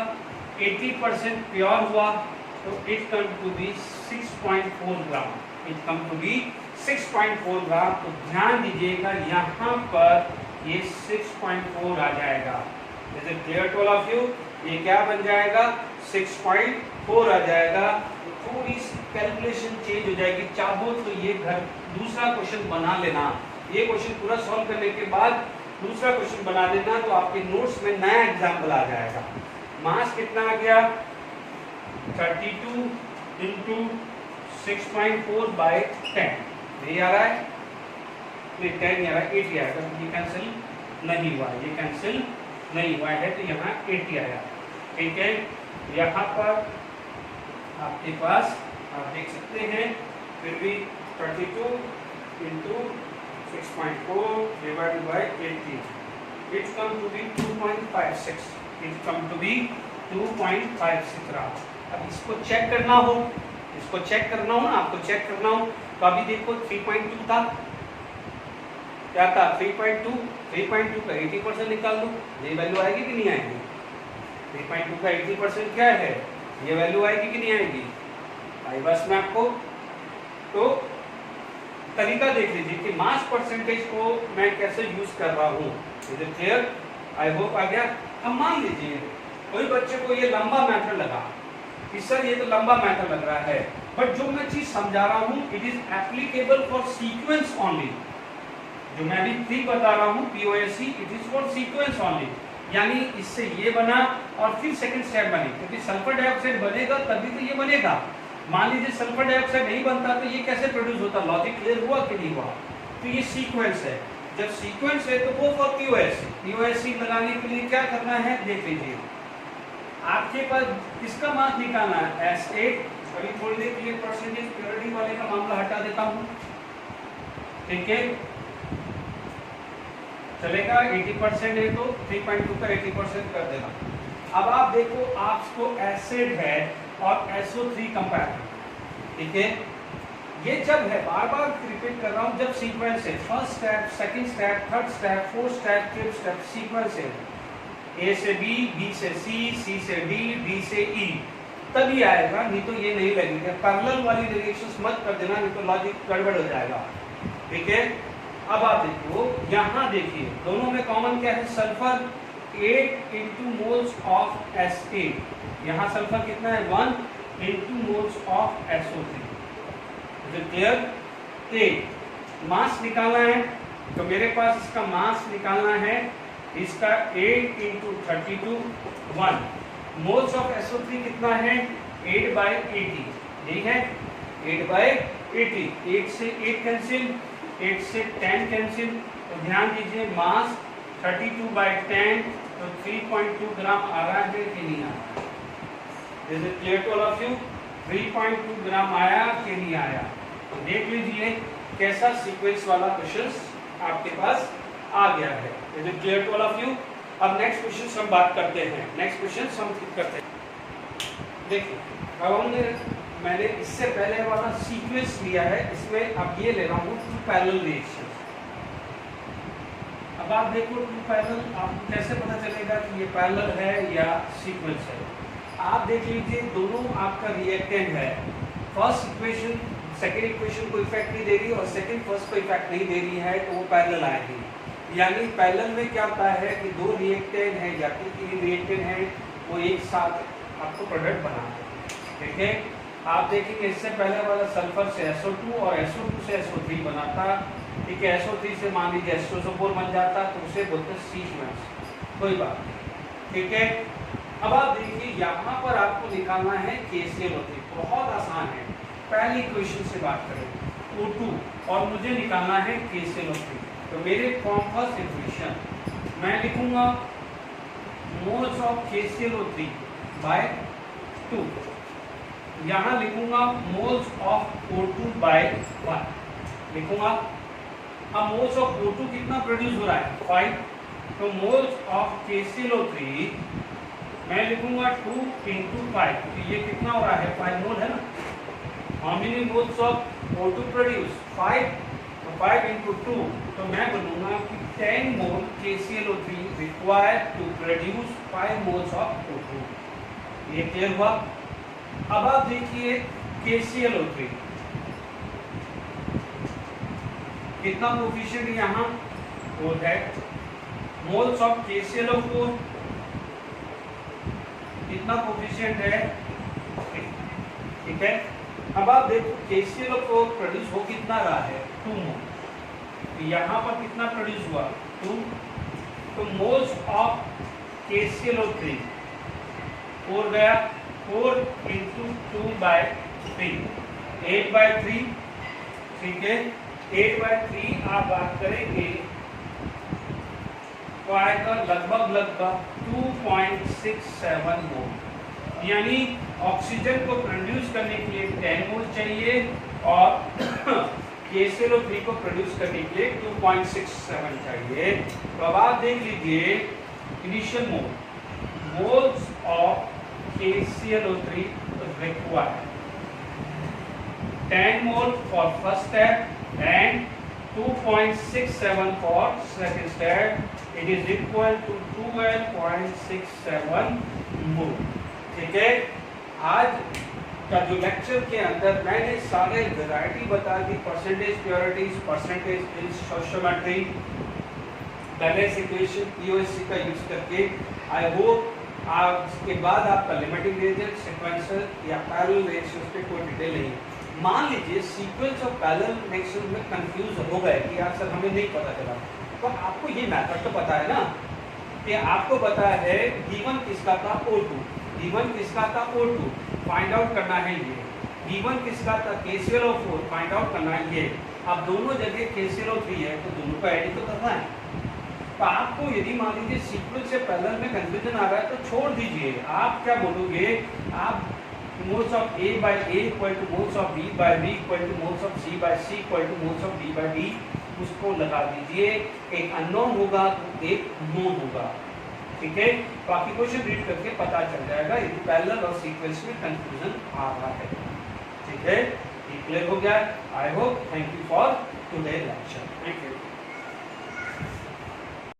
80% प्योर हुआ, तो it come to be 6.4 gram, it come to be 6.4 gram. तो ध्यान दीजिएगा यहाँ पर ये 6.4 आ जाएगा। Is it clear to all of you? ये क्या बन जाएगा, 6.4 आ जाएगा। थोड़ी सी कैलकुलेशन चेंज हो जाएगी, चाहो तो ये घर दूसरा क्वेश्चन बना लेना, ये क्वेश्चन पूरा सॉल्व करने के बाद दूसरा क्वेश्चन बना लेना, तो आपके नोट्स में नया एग्जाम्पल आ जाएगा। मास कितना आ गया, 32 इंटू 6.4 बाय 10, यही आ रहा है, ये 10 आ रहा है, 80 आएगा, ये कैंसिल नहीं हुआ, ये कैंसिल नहीं हुआ है, तो यहाँ 80 आया। ठीक है, यहाँ पर आपके पास आप देख सकते हैं, फिर भी 32 into 6.4 divided by 80, it come to be 2.56, it come to be 2.56 रहा। अब इसको चेक करना हो, इसको चेक करना हो ना, आपको चेक करना हो, तो अभी देखो 3.2 था, क्या था 3.2, 3.2 का 80% निकाल दो, ये वैल्यू आएगी कि नहीं आएगी? 3.2 का 80% क्या है, ये वैल्यू आएगी कि नहीं आएगी? आई बस में आपको तो तरीका देख लीजिए कि मास परसेंटेज को मैं कैसे यूज कर रहा हूँ। Is it clear? I hope आ गया। अब मान लीजिए कोई बच्चे को ये लंबा मैटर लगा कि सर ये तो लंबा मैटर लग रहा है, बट जो मैं चीज समझा रहा हूँ it is applicable for sequence only. जो मैं अभी ट्री बता रहा हूँ POSC, it is for sequence only, यानी इससे ये बना और फिर सेकंड स्टेप बने, क्योंकि सल्फर डाइऑक्साइड बनेगा तभी तो ये बनेगा। मान लीजिए सल्फर डाइऑक्साइड नहीं बनता तो ये कैसे प्रोड्यूस होता? लॉजिक क्लियर हुआ कि नहीं हुआ? तो ये सीक्वेंस है, जब सीक्वेंस है तो वो फॉर POSC लगाने के लिए क्या करना है देख लीजिए। आपके पास किसका मास निकालना है? S8। अभी थोड़ी देर के लिए परसेंटेज प्योरिटी वाले का मामला हटा देता हूँ, ठीक है, चलेगा। 80% है तो 3.2 का 80% कर देना। अब आप देखो आपको एसिड है और SO3 कंपेयर करना, ठीक है। ये जब है, बार बार रिपीट कर रहा हूँ, जब सीक्वेंस है, first step, second step, third step, fourth step, fifth step, sequence है A से B, B से C, C से D, D से E, तभी आएगा, नहीं तो ये नहीं लगेगा। पैरेलल वाली रिएक्शंस मत कर देना, नहीं तो लॉजिक गड़बड़ हो जाएगा, ठीक है। अब आप देखो, यहाँ देखिए दोनों में कॉमन क्या है? Sulphur 8 into moles of S8, यहाँ सल्फर कितना है? 1 into moles of SO3। Clear? 8 मास निकालना है, तो मेरे पास इसका मास निकालना है, इसका 8 इंटू 32 1। मोल्स ऑफ SO3 कितना है? 8/80, यही है 8/80। 8 से 8 कैंसिल, 8 से 10 कैंसिल, तो ध्यान दीजिए मास 32/10, तो 3.2 ग्राम आ रहा है कि नहीं आ रहा है? Is it clear to all of you? 3.2 gram आया कि नहीं आया? तो देख लीजिए कैसा सीक्वेंस वाला क्वेश्चन आपके पास आ गया है। Is it clear to all of you? अब नेक्स्ट क्वेश्चन हम बात करते हैं, नेक्स्ट क्वेश्चन हम करते हैं। देखिए अब हमने, मैंने इससे पहले वाला सीक्वेंस लिया है, इसमें अब ये ले रहा हूँ टू पैरेलल रिएक्शन। अब आप देखो टू पैरेलल, आपको कैसे पता चलेगा कि ये पैरेलल है या सीक्वेंस है? आप देख लीजिए दोनों आपका रिएक्टेंट है, फर्स्ट इक्वेशन सेकेंड इक्वेशन को इफेक्ट नहीं दे रही और सेकेंड फर्स्ट को इफेक्ट नहीं दे रही है, तो वो पैरेलल आएगी। यानी पैरेलल में क्या होता है कि दो रिएक्टेंट है या तीन रिएक्टेंट है, वो एक साथ आपको प्रोडक्ट बनाते हैं, ठीक है। आप देखेंगे इससे पहले वाला सल्फर से SO2 और SO2 से SO3 बनाता, ठीक है। SO3 से मान लीजिए H2SO4 बन जाता, तो उसे बोलते हैं सीक्वेंस, कोई बात नहीं, ठीक है। अब आप देखिए यहाँ पर आपको निकालना है KClO3, बहुत आसान है। पहली इक्वेशन से बात करें O2 और मुझे निकालना है KClO3, तो मेरे फॉर्म फर्स्ट इक्वेशन मैं लिखूंगा मोल्स ऑफ KClO3 by 2, यहाँ लिखूंगा मोल्स ऑफ O2 by 1 लिखूंगा। अब मोल्स ऑफ O2 कितना प्रोड्यूस हो रहा है? 5, तो मोल्स ऑफ KClO3 मैं लिखूंगा 2 इंटू 5, तो ये कितना हो रहा है? 5 मोल है ना। How many moles of O2 produce? 5, तो 5 इंटू 2, तो मैं बोलूँगा कि 10 mole KClO3 required to produce 5 moles of O2। ये क्लियर हुआ? अब आप देखिए KClO3 कितना कोफिशिएंट यहाँ 4 है, मोल्स ऑफ KClO4 कितना कोफिशिएंट है? ठीक है। अब आप देखो KClO4 प्रोड्यूस हो कितना रहा है? 2 मोल। यहाँ पर कितना प्रोड्यूस हुआ? 2, तो मोल्स ऑफ KClO3 4 गया, 4 इंटू 2/3, 8/3, ठीक है। 8/3 आप बात करेंगे तो आएगा लगभग 2.67 मोल, यानी ऑक्सीजन को प्रोड्यूस करने के लिए 10 मोल चाहिए और KClO3 को प्रोड्यूस करने के लिए 2.67 चाहिए। तो अब आप देख लीजिए initial moles of KClO3 required 10 mole for first step and 2.67 for second step. It is equal to 12.67 mole. ठीक है। आज का जो लेक्चर के अंदर मैंने सारे वैरायटी बता दी, percentage purities, percentage stoichiometry, balance equation, POSC का यूज करके आई होप इसके बाद आपका लिमिटिंग रिएजेंट, सीक्वेंसर या पैरेलल रिएक्शंस पे कोई डिटेल नहीं है। मान लीजिए सीक्वेंस और पैरेलल रिएक्शन में कंफ्यूज हो गए कि यार सर हमें नहीं पता चला, तो आपको ये मेथड तो पता है ना, कि आपको पता है V1 किसका था O2, V1 किसका था O2, फाइंड आउट करना है ये, V1 किसका था KClO4, फाइंड आउट करना है ये। अब दोनों जगह KClO3 है तो दोनों को ऐड तो करना है। तो आपको यदि मान लीजिए सीक्वेंस से पैरेलल में कंफ्यूजन आ रहा है तो छोड़ दीजिए, आप क्या बोलोगे, आप moles of A by A equal to moles of B by B equal to moles of C by C equal to moles of D by D, उसको लगा दीजिए, एक अननोन होगा तो एक नोन होगा, ठीक है। बाकी क्वेश्चन रीड करके पता चल जाएगा यदि पैरेलल और सीक्वेंस में कंफ्यूजन आ रहा है, ठीक है। क्लियर हो गया? I hope. Thank you for today lecture. Thank you.